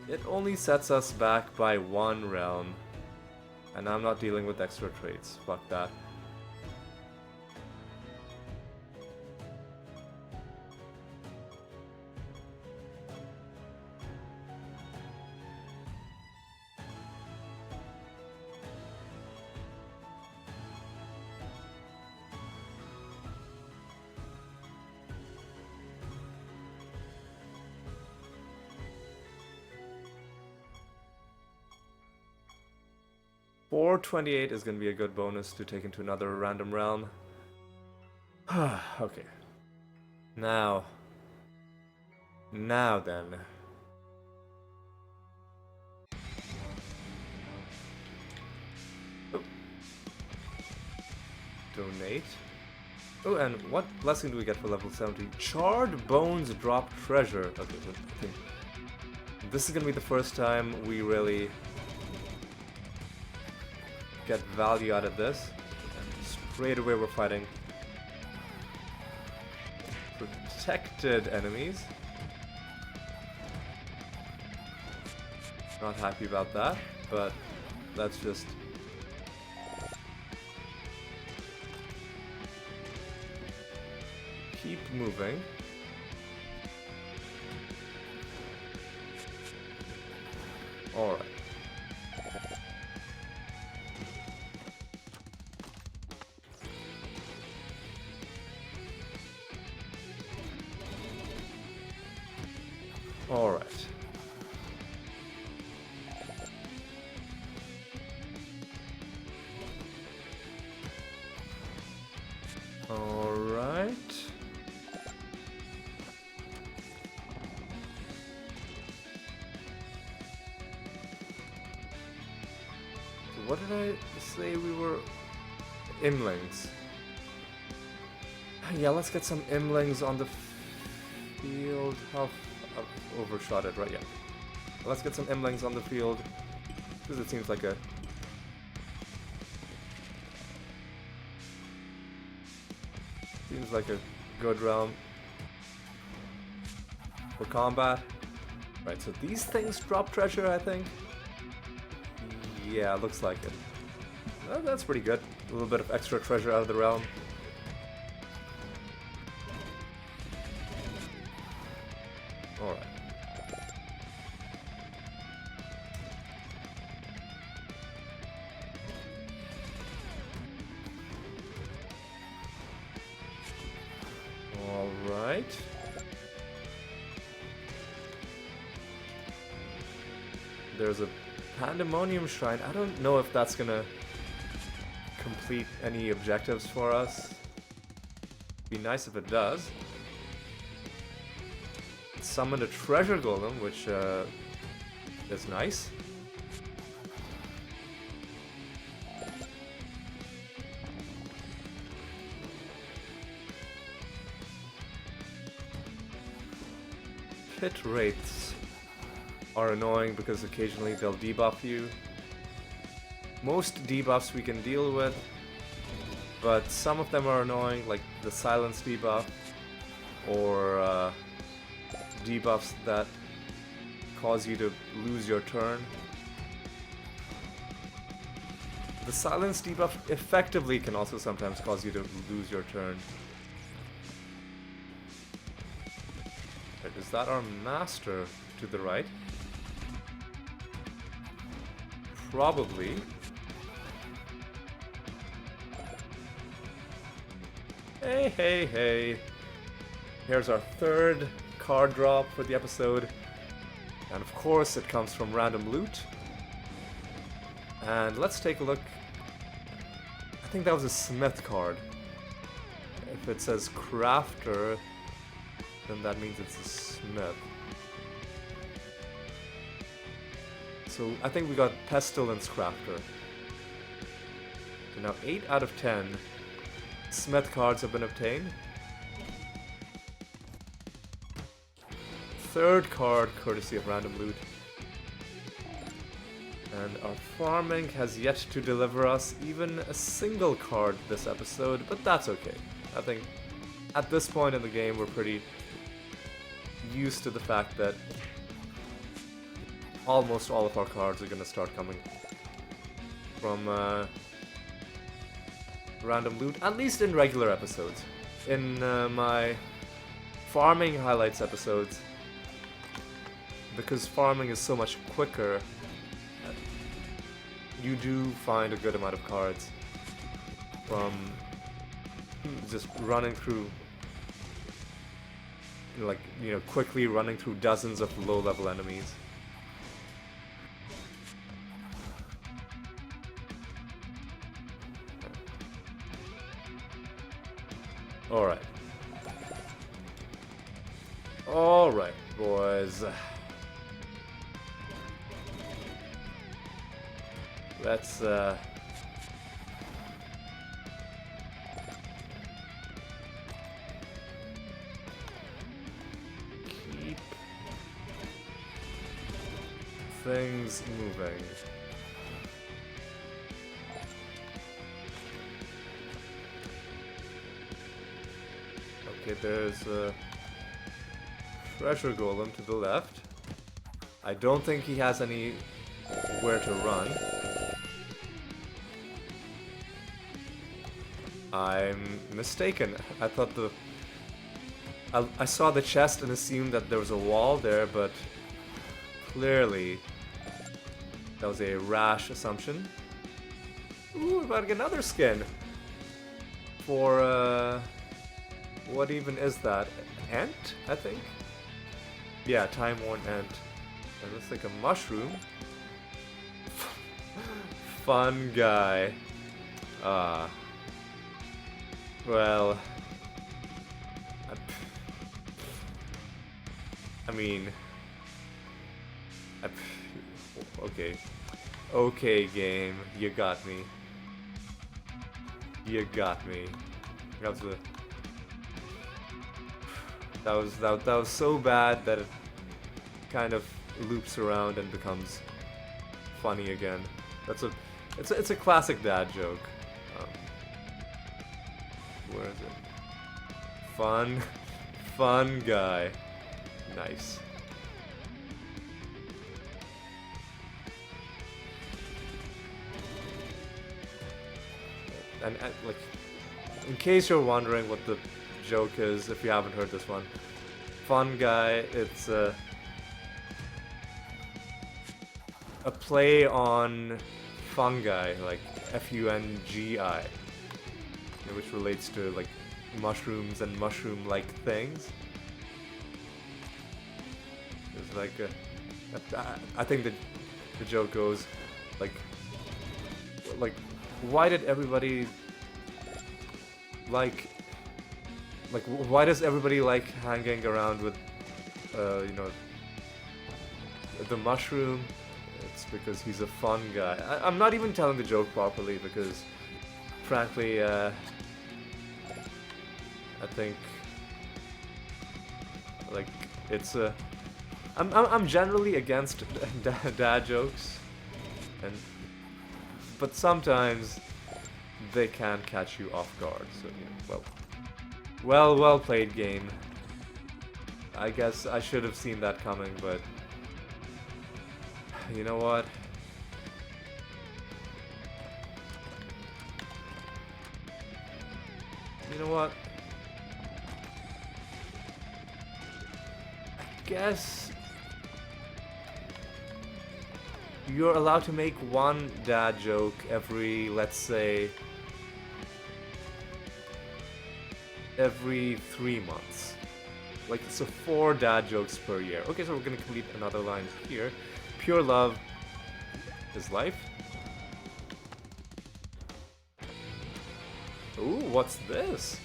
it only sets us back by one realm, and I'm not dealing with extra traits. Fuck that. $428 is going to be a good bonus to take into another random realm. Okay. Now then. Oh. Donate. Oh, and what blessing do we get for level 70? Charred Bones drop treasure. Okay, I think this is going to be the first time we really get value out of this. And straight away we're fighting protected enemies. Not happy about that, but let's just keep moving. Alright. Alright. Alright. What did I say we were? Imlings. Yeah, let's get some imlings on the field. I've overshot it, right? Yeah. Let's get some imlings on the field, because it seems like a good realm for combat. Right, so these things drop treasure, I think. Yeah, looks like it. Well, that's pretty good. A little bit of extra treasure out of the realm. Alright. Right. There's a Pandemonium Shrine. I don't know if that's gonna complete any objectives for us. Be nice if it does. Summon a Treasure Golem, which is nice. Hit rates are annoying because occasionally they'll debuff you. Most debuffs we can deal with, but some of them are annoying, like the silence debuff or debuffs that cause you to lose your turn. The silence debuff effectively can also sometimes cause you to lose your turn. Is that our master to the right? Probably. Hey, hey, hey. Here's our third card drop for the episode. And of course it comes from random loot. And let's take a look. I think that was a smith card. If it says crafter, then that means it's a smith. So I think we got Pestilence Crafter. So now 8 out of 10 smith cards have been obtained. Third card courtesy of random loot. And our farming has yet to deliver us even a single card this episode, but that's okay. I think at this point in the game we're pretty used to the fact that almost all of our cards are going to start coming from random loot, at least in regular episodes. In my farming highlights episodes, because farming is so much quicker, you do find a good amount of cards from just running through, like, you know, quickly running through dozens of low-level enemies. Alright. Alright, boys. Let's, keep things moving. Okay, there's a Treasure Golem to the left. I don't think he has anywhere to run. I'm mistaken. I thought I saw the chest and assumed that there was a wall there, but clearly that was a rash assumption. Ooh, we're about to get another skin. For, what even is that? Ant, I think? Yeah, time-worn ant. It looks like a mushroom. Fun guy. Well, I mean, okay. Okay, game, you got me. You got me. That was so bad that it kind of loops around and becomes funny again. It's a classic dad joke. Where is it? Fun guy. Nice. And like, in case you're wondering what the joke is, if you haven't heard this one, fun guy. It's a play on fungi, like Fungi, which relates to like mushrooms and mushroom-like things. It's like I think the joke goes like why did everybody like why does everybody like hanging around with you know, the mushroom? It's because he's a fun guy. I'm not even telling the joke properly because frankly I think like it's a I'm generally against dad jokes, but sometimes they can catch you off guard. So yeah, well played, game. I guess I should have seen that coming, but you know what? You know what? I guess you're allowed to make one dad joke every, let's say, every 3 months. Like, so 4 dad jokes per year. Okay, so we're gonna complete another line here. Pure love is life. Ooh, what's this?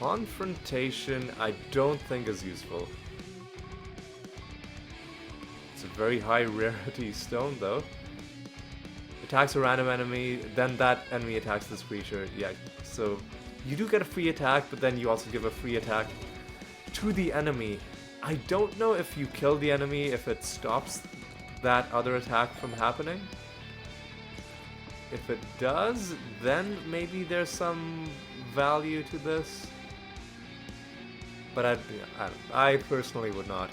Confrontation, I don't think is useful. It's a very high rarity stone, though. Attacks a random enemy, then that enemy attacks this creature. Yeah, so you do get a free attack, but then you also give a free attack to the enemy. I don't know if you kill the enemy, if it stops that other attack from happening. If it does, then maybe there's some value to this. But I personally would not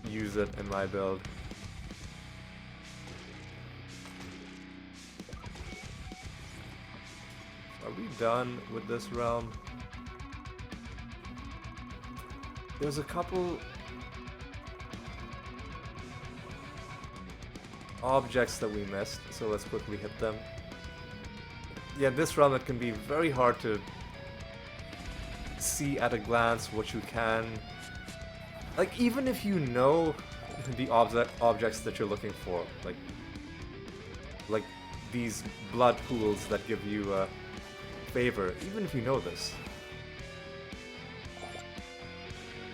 use it in my build. Are we done with this realm? There's a couple objects that we missed, so let's quickly hit them. Yeah, this realm it can be very hard to see at a glance what you can. Like, even if you know the objects that you're looking for, like these blood pools that give you favor, even if you know this,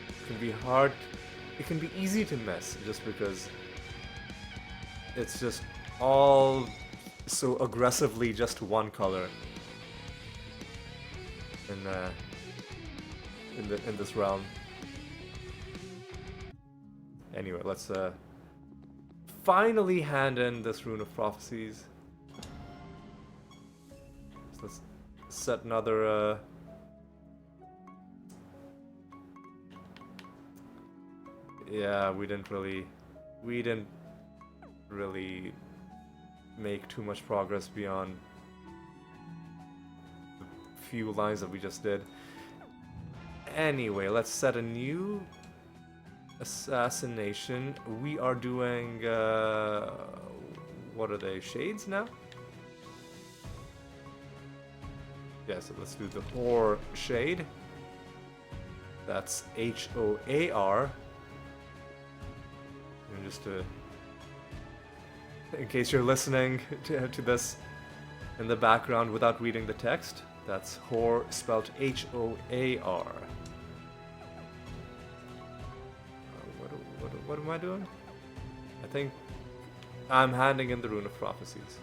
it can be hard, it can be easy to miss just because it's just all so aggressively just one color in this realm. Anyway, let's finally hand in this Rune of Prophecies. So let's set another yeah, we didn't really make too much progress beyond the few lines that we just did. Anyway, let's set a new assassination. We are doing what are they, shades now? Yeah, so let's do the Hoar Shade. That's H-O-A-R. And just to, in case you're listening to this in the background without reading the text, that's Hoar spelled H-O-A-R. What am I doing? I think I'm handing in the Rune of Prophecies.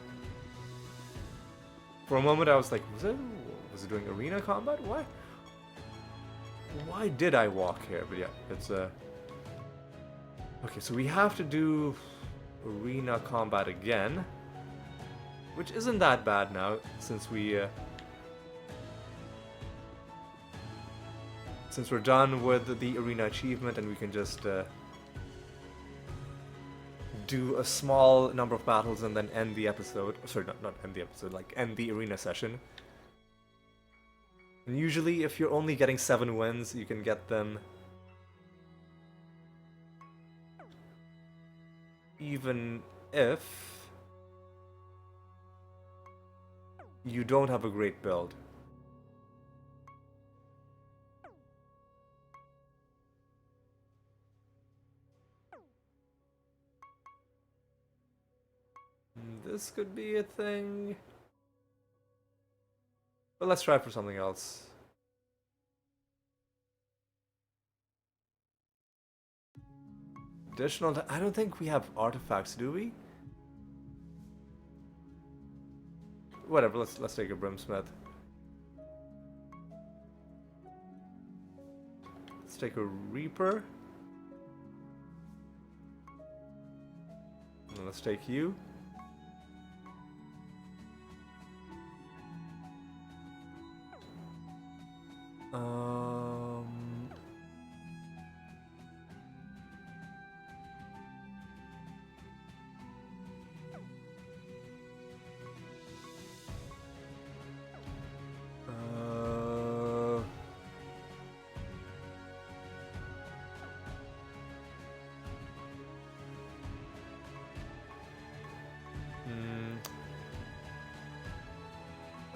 For a moment I was like, was it doing arena combat? Why did I walk here? But yeah, it's okay, so we have to do arena combat again, which isn't that bad now since we're done with the arena achievement and we can just do a small number of battles and then end the episode. Sorry, not end the episode, like end the arena session. And usually if you're only getting 7 wins, you can get them even if you don't have a great build. This could be a thing. But let's try for something else. Additional. I don't think we have artifacts, do we? Whatever. Let's take a brimsmith. Let's take a reaper. And let's take you. Um.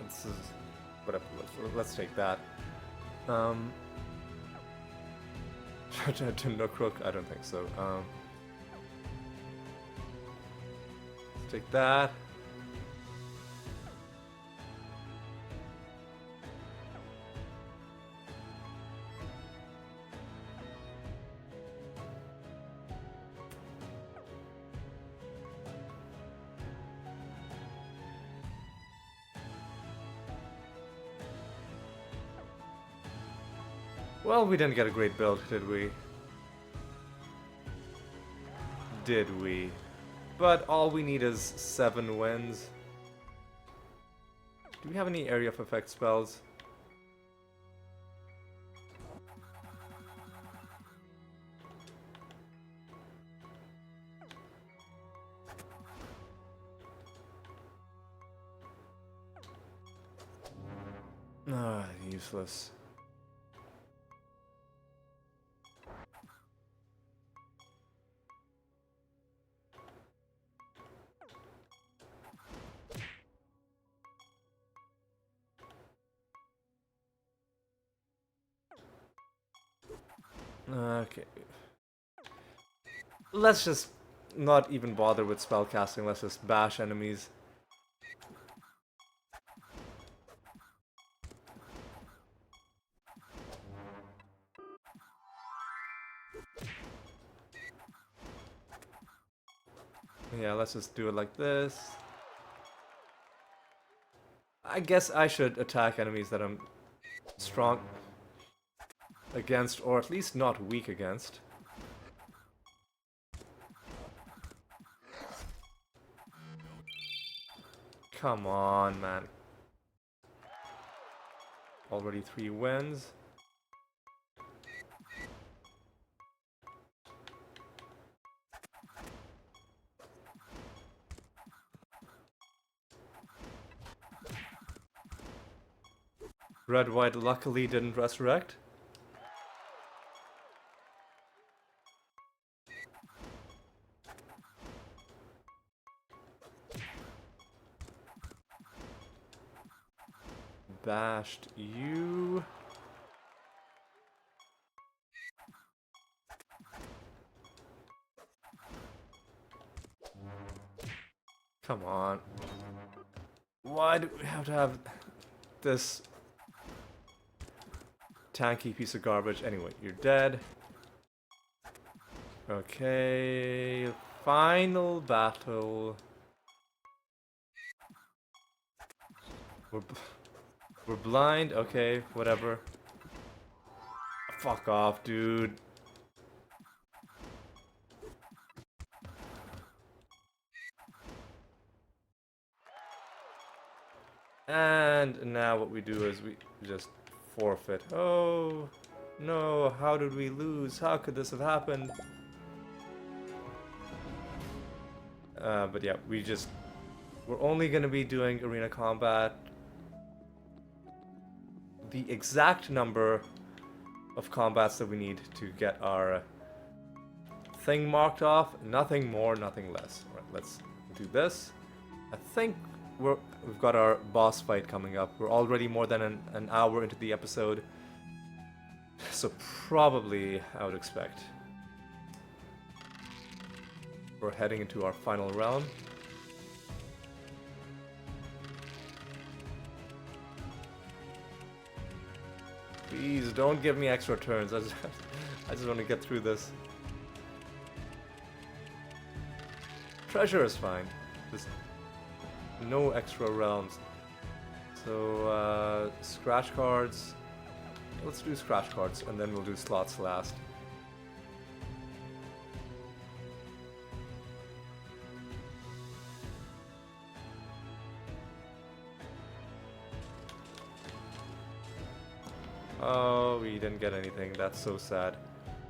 This is whatever. Let's take that. To no crook? I don't think so. Let's take that. Well, we didn't get a great build, did we? Did we? But all we need is 7 wins. Do we have any area of effect spells? Ah, useless. Okay. Let's just not even bother with spell casting. Let's just bash enemies. Yeah, let's just do it like this. I guess I should attack enemies that I'm strong against, or at least not weak against. Come on, man. Already 3 wins. Red White luckily didn't resurrect. Bashed you. Come on. Why do we have to have this tanky piece of garbage? Anyway, you're dead. Okay, final battle. We're blind? Okay, whatever. Fuck off, dude. And now what we do is we just forfeit. Oh, no, how did we lose? How could this have happened? But yeah, we're only gonna be doing arena combat. The exact number of combats that we need to get our thing marked off. Nothing more, nothing less. Alright, let's do this. I think we've got our boss fight coming up. We're already more than an hour into the episode. So probably, I would expect, we're heading into our final realm. Please don't give me extra turns. I just want to get through this. Treasure is fine. Just no extra realms. So scratch cards. Let's do scratch cards and then we'll do slots last. Oh, we didn't get anything. That's so sad.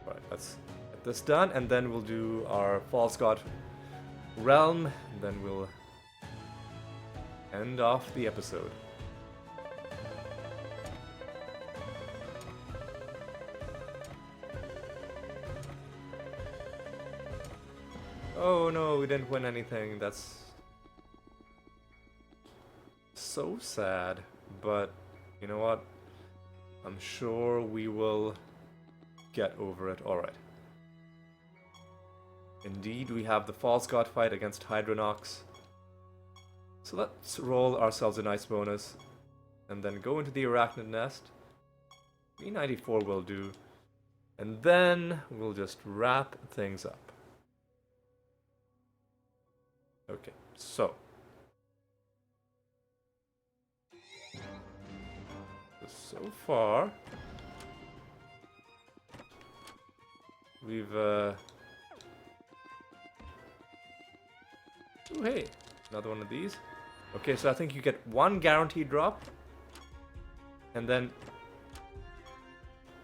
Alright, let's get this done and then we'll do our false god realm and then we'll end off the episode. Oh no, we didn't win anything. That's so sad. But you know what? I'm sure we will get over it. Alright. Indeed, we have the false god fight against Hydronox. So let's roll ourselves a nice bonus. And then go into the Arachnid Nest. B94 will do. And then we'll just wrap things up. Okay, so far we've oh hey, another one of these. Okay, so I think you get one guaranteed drop and then,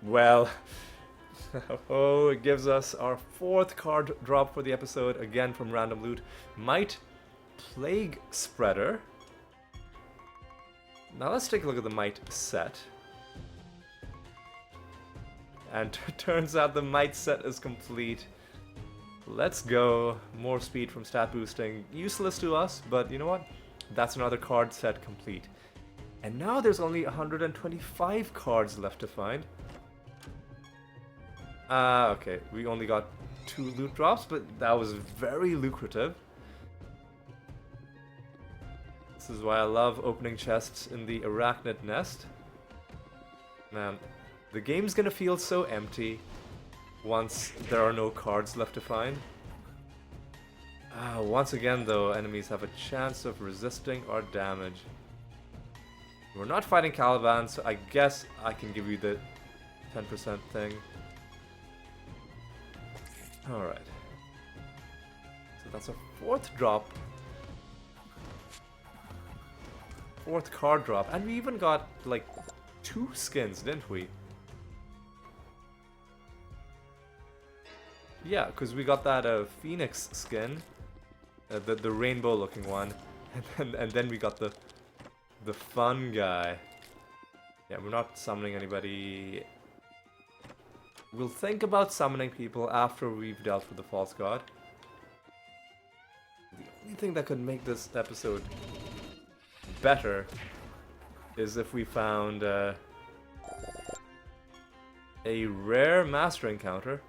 well, oh, it gives us our 4th card drop for the episode, again from random loot. Might Plague Spreader. Now let's take a look at the Might set. And turns out the Might set is complete. Let's go. More speed from stat boosting. Useless to us, but you know what? That's another card set complete. And now there's only 125 cards left to find. Okay, we only got 2 loot drops, but that was very lucrative. This is why I love opening chests in the Arachnid Nest. Man, the game's gonna feel so empty once there are no cards left to find. Once again though, enemies have a chance of resisting our damage. We're not fighting Caliban, so I guess I can give you the 10% thing. Alright. So that's a 4th drop. 4th card drop. And we even got like 2 skins, didn't we? Yeah, because we got that Phoenix skin. The rainbow looking one. And then we got the fun guy. Yeah, we're not summoning anybody. We'll think about summoning people after we've dealt with the false god. The only thing that could make this episode better is if we found a rare master encounter.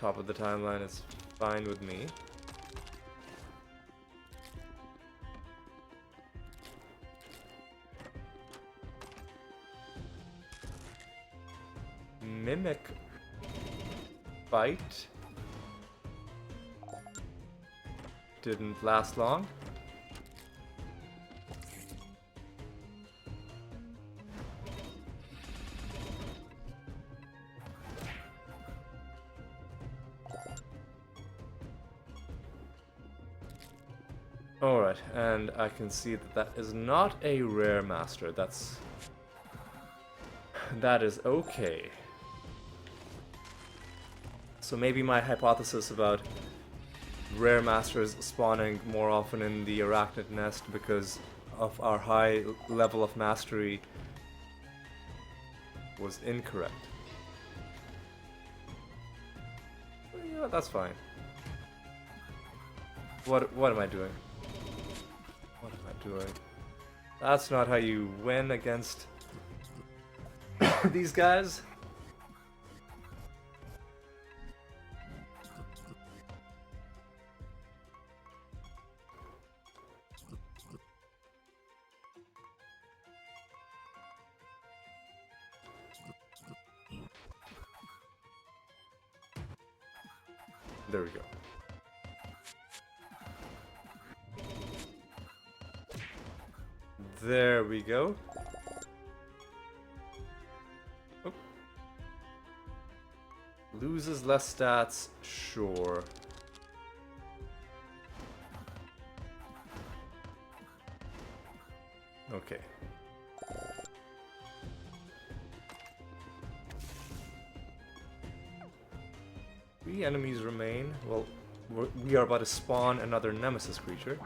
Top of the timeline is fine with me. Mimic fight didn't last long. Alright, and I can see that that is not a rare master. That is okay. So maybe my hypothesis about rare masters spawning more often in the Arachnid Nest because of our high level of mastery was incorrect. But, you know, that's fine. What am I doing? What am I doing? That's not how you win against these guys. There we go. There we go. Oh. Loses less stats, sure. Okay. Three enemies remain. Well, we are about to spawn another nemesis creature.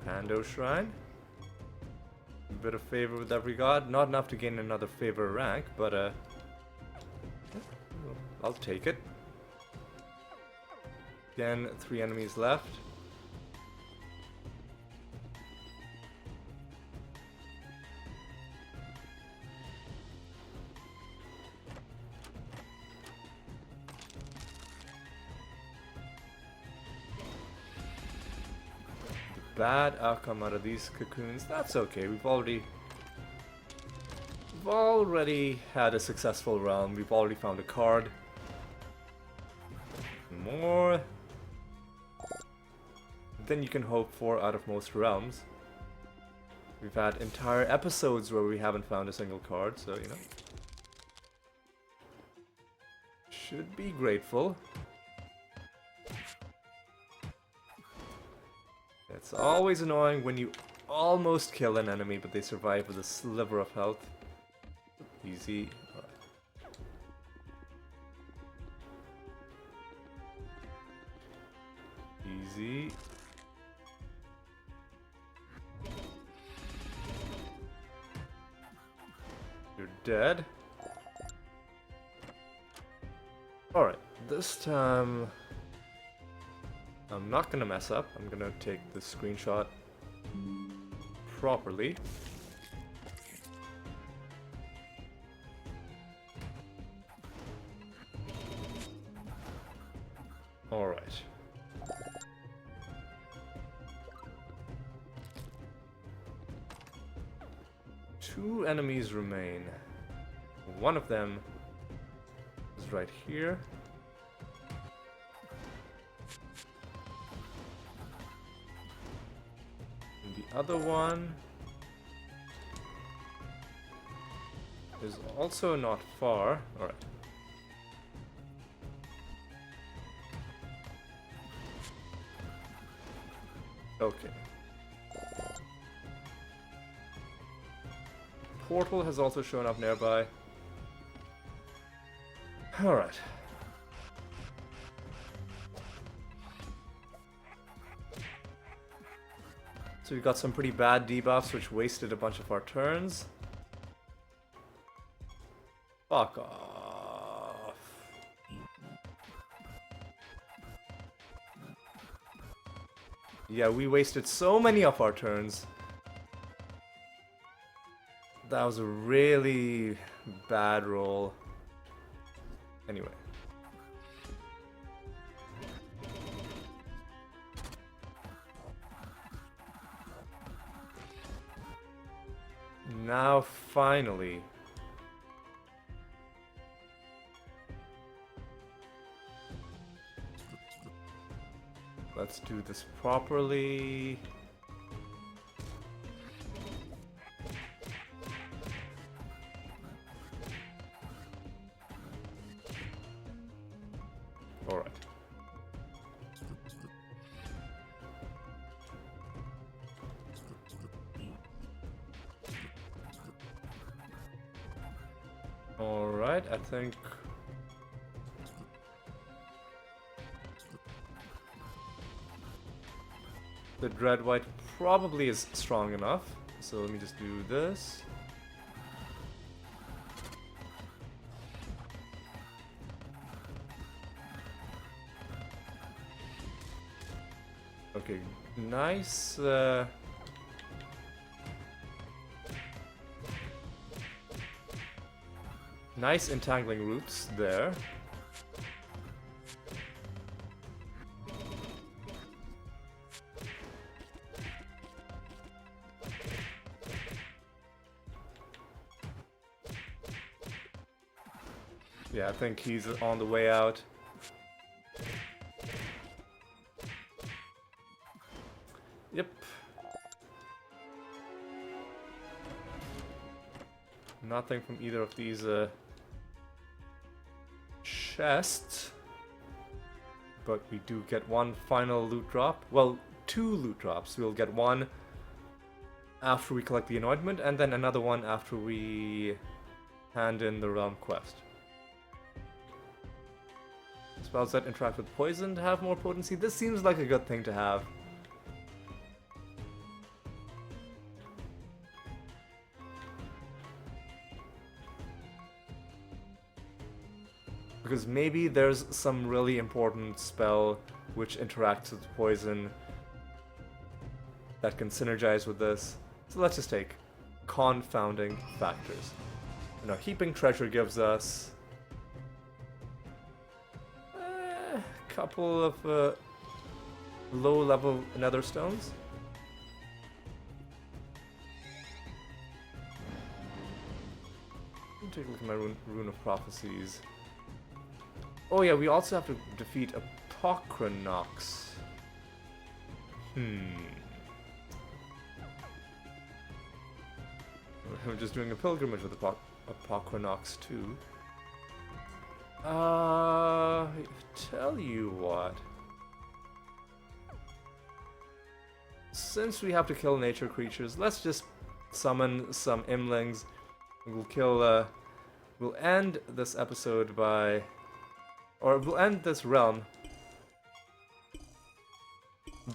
Pando Shrine. A bit of favor with every god. Not enough to gain another favor rank, but I'll take it. Again, 3 enemies left. Bad outcome out of these cocoons. That's okay. We've already had a successful round. We've already found a card. More than you can hope for out of most realms. We've had entire episodes where we haven't found a single card, so you know. Should be grateful. It's always annoying when you almost kill an enemy, but they survive with a sliver of health. Easy. Easy. You're dead. Alright, this time I'm not gonna mess up. I'm gonna take the screenshot properly. Alright. Two enemies remain. One of them is right here. The other one is also not far. Alright. Okay. Portal has also shown up nearby. Alright. So we got some pretty bad debuffs which wasted a bunch of our turns. Fuck off. Yeah, we wasted so many of our turns. That was a really bad roll. Anyway. Now, finally. Let's do this properly. Alright. Alright, I think the Dread White probably is strong enough. So let me just do this. Okay, nice. Nice entangling roots there. Yeah, I think he's on the way out. Yep. Nothing from either of these chests. But we do get one final loot drop. Well, 2 loot drops. We'll get one after we collect the anointment, and then another one after we hand in the realm quest. Spells that interact with poison to have more potency. This seems like a good thing to have. Because maybe there's some really important spell which interacts with poison that can synergize with this. So let's just take confounding factors. You know, heaping treasure gives us a couple of low-level nether stones. Let me take a look at my rune of prophecies. Oh yeah, we also have to defeat Apocrynox. We're just doing a pilgrimage with Apocrynox too. Tell you what. Since we have to kill nature creatures, let's just summon some imlings. We'll kill, we'll end this episode by... Or we'll end this realm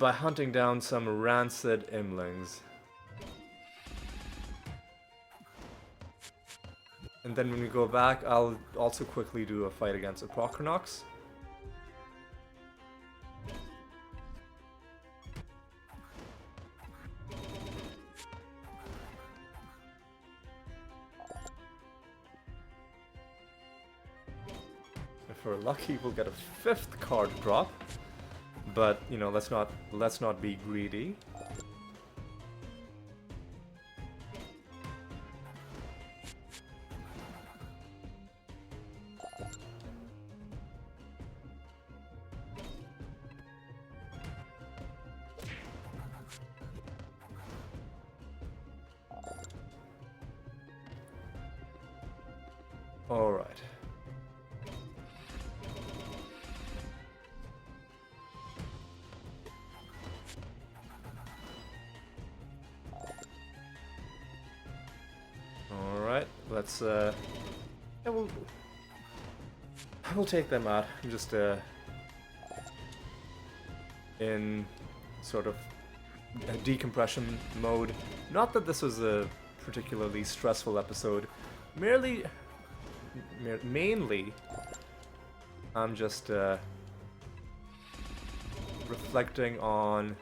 by hunting down some rancid imlings. And then when we go back, I'll also quickly do a fight against Apocrynox. If we're lucky, we'll get a 5th card drop. But, you know, let's not be greedy. All right. Let's yeah, we'll take them out. I'm just in sort of a decompression mode. Not that this was a particularly stressful episode. Mainly, I'm just reflecting on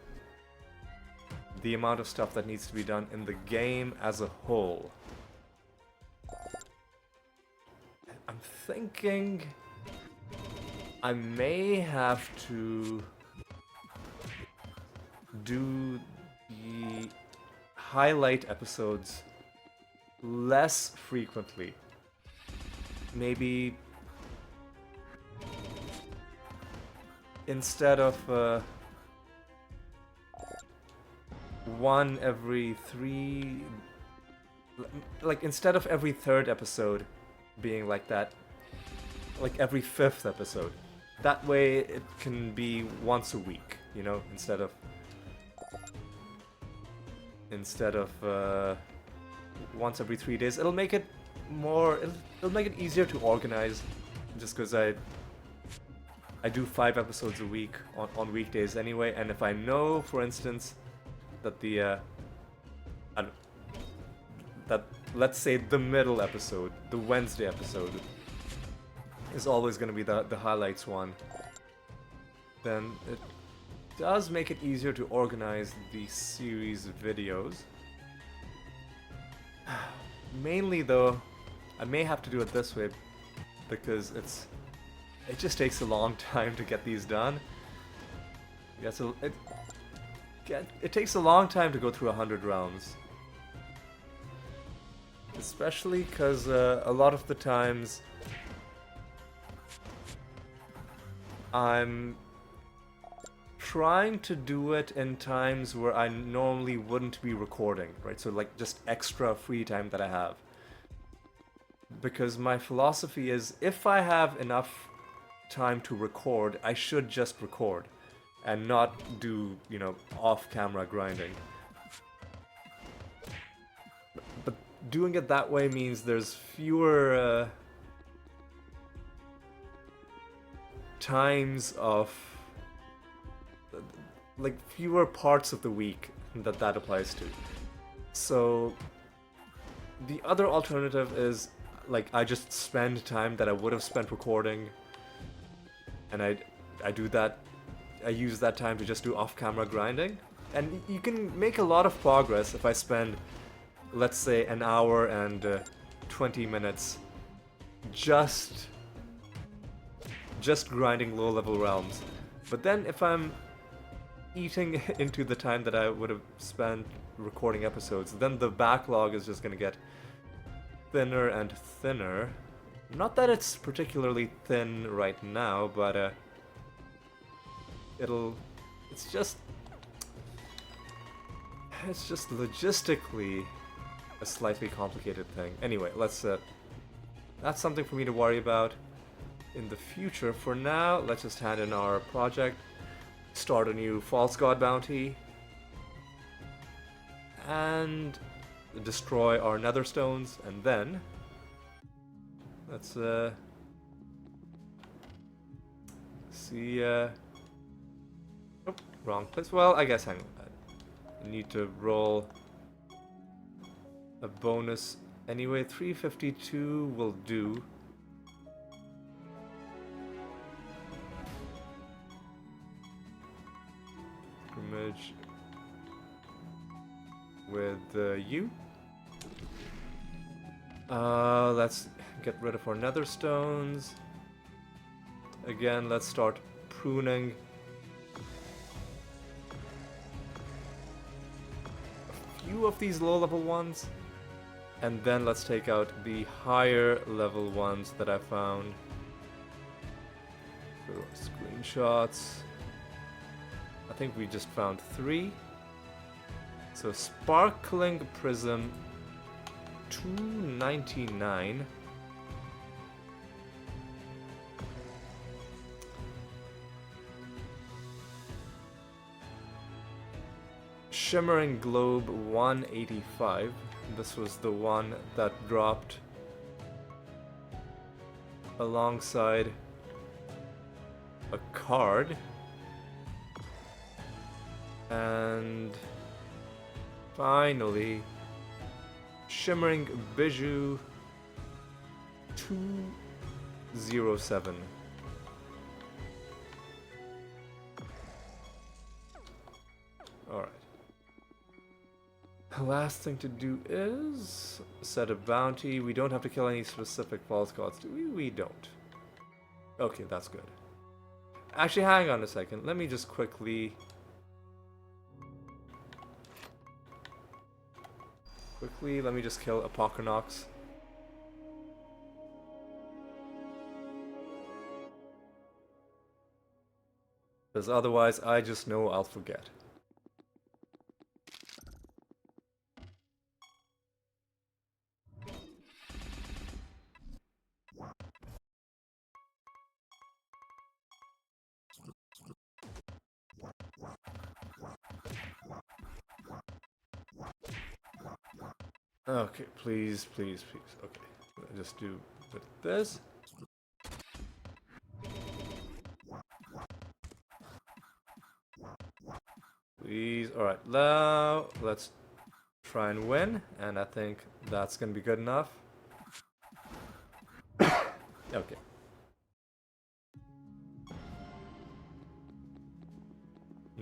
the amount of stuff that needs to be done in the game as a whole. I'm thinking I may have to do the highlight episodes less frequently. Maybe instead of one every 3, like instead of every 3rd episode being like that, like every 5th episode. That way it can be once a week, you know, instead of once every 3 days. It'll make it more, it'll make it easier to organize, just because I do 5 episodes a week on weekdays anyway, and if I know, for instance, that that let's say the middle episode, the Wednesday episode, is always going to be the highlights one, then does make it easier to organize the series videos. Mainly though, I may have to do it this way because it just takes a long time to get these done. Yeah, so it takes a long time to go through 100 rounds. Especially because a lot of the times I'm trying to do it in times where I normally wouldn't be recording, right? So like just extra free time that I have. Because my philosophy is if I have enough time to record, I should just record and not do, you know, off-camera grinding. But doing it that way means there's fewer times of like fewer parts of the week that applies to. So the other alternative is like I just spend time that I would have spent recording, and I do that. I use that time to just do off-camera grinding, and you can make a lot of progress if I spend, let's say, an hour and 20 minutes just grinding low-level realms. But then if I'm eating into the time that I would have spent recording episodes, then the backlog is just gonna get thinner and thinner. Not that it's particularly thin right now, but it's just logistically a slightly complicated thing. Anyway, that's something for me to worry about in the future. For now, let's just hand in our project, start a new false god bounty, and destroy our nether stones, and then let's see. Oh, wrong place. Well, I guess hang on. I need to roll a bonus anyway. 352 will do. Image with you. Let's get rid of our nether stones. Again, let's start pruning a few of these low-level ones, and then let's take out the higher level ones that I found. So, screenshots. I think we just found 3. So Sparkling Prism 299. Shimmering Globe 185. This was the one that dropped alongside a card. And finally, Shimmering Bijou 207. Alright. Last thing to do is set a bounty. We don't have to kill any specific false gods, do we? We don't. Okay, that's good. Actually, hang on a second. Let me just quickly let me just kill Apocalypse. Because otherwise, I just know I'll forget. Okay, please, please, please. Okay, I'll just do a bit of this. Please. Alright, now let's try and win, and I think that's gonna be good enough. Okay.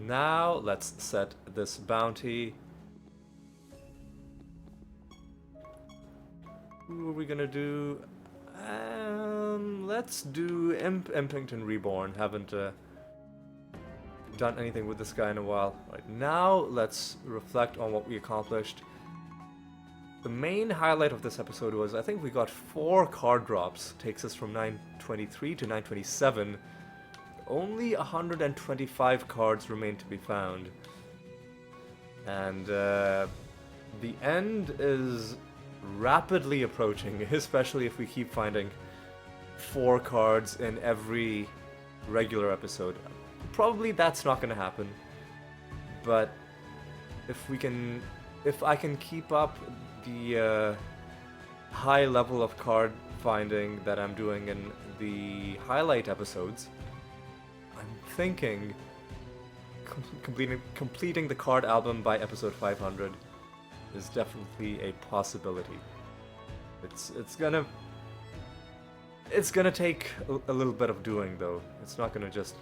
Now let's set this bounty. Who are we gonna do? Let's do Impington Reborn. Haven't done anything with this guy in a while. Right, now let's reflect on what we accomplished. The main highlight of this episode was, I think we got 4 card drops. Takes us from 923 to 927. Only 125 cards remain to be found. And the end is rapidly approaching, especially if we keep finding 4 cards in every regular episode. Probably that's not going to happen, but if I can keep up the high level of card finding that I'm doing in the highlight episodes, I'm thinking completing the card album by episode 500 is definitely a possibility. It's gonna take a little bit of doing, though. It's not gonna just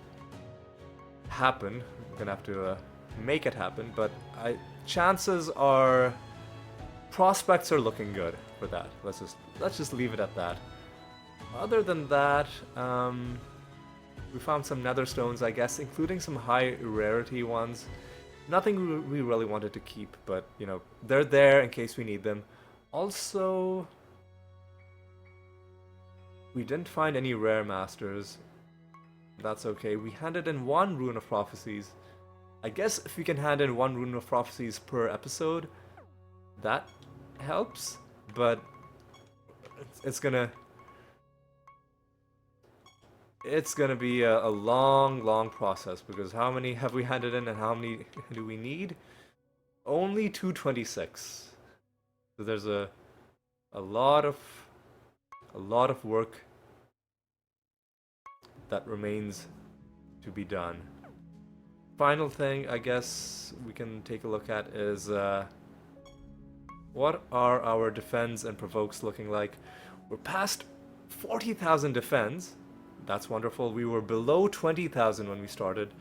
happen. I'm gonna have to make it happen, but prospects are looking good for that. Let's just leave it at that. Other than that, we found some nether stones, I guess, including some high rarity ones. Nothing we really wanted to keep, but you know, they're there in case we need them. Also, we didn't find any rare masters. That's okay. We handed in 1 Rune of Prophecies. I guess if we can hand in 1 Rune of Prophecies per episode, that helps, but it's gonna be a long process, because how many have we handed in and how many do we need? Only 226. So there's a lot of work that remains to be done. Final thing I guess we can take a look at is what are our defense and provokes looking like? We're past 40,000 defense. That's wonderful. We were below 20,000 when we started.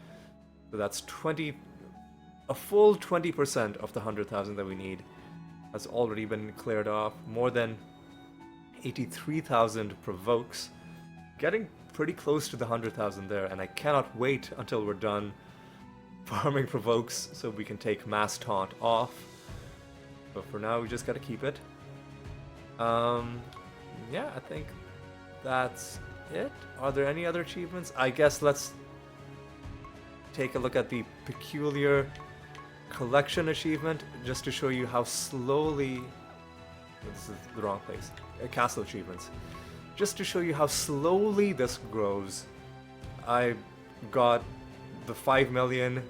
So that's a full 20% of the 100,000 that we need has already been cleared off. More than 83,000 provokes. Getting pretty close to the 100,000 there, and I cannot wait until we're done farming provokes so we can take Mass Taunt off. But for now, we just gotta keep it. Yeah, I think that's it. Are there any other achievements? I guess let's take a look at the Peculiar Collection achievement, just to show you how slowly... This is the wrong place. Castle achievements. Just to show you how slowly this grows. I got the 5 million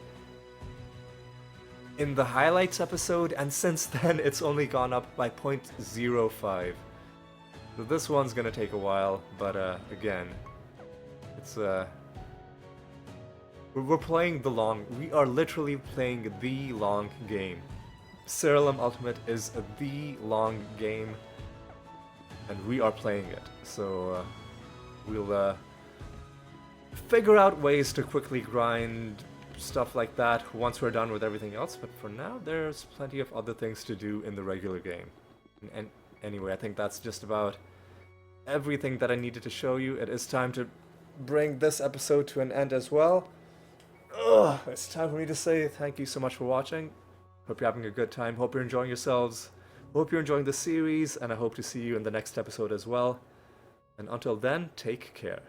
in the highlights episode, and since then it's only gone up by 0.05. So this one's gonna take a while, but again, it's we're playing the long. We are literally playing the long game. Siralim Ultimate is the long game, and we are playing it. So we'll figure out ways to quickly grind stuff like that once we're done with everything else. But for now, there's plenty of other things to do in the regular game. And anyway, I think that's just about everything that I needed to show you. It is time to bring this episode to an end as well. It's time for me to say thank you so much for watching. Hope you're having a good time. Hope you're enjoying yourselves. Hope you're enjoying the series, and I hope to see you in the next episode as well. And until then, take care.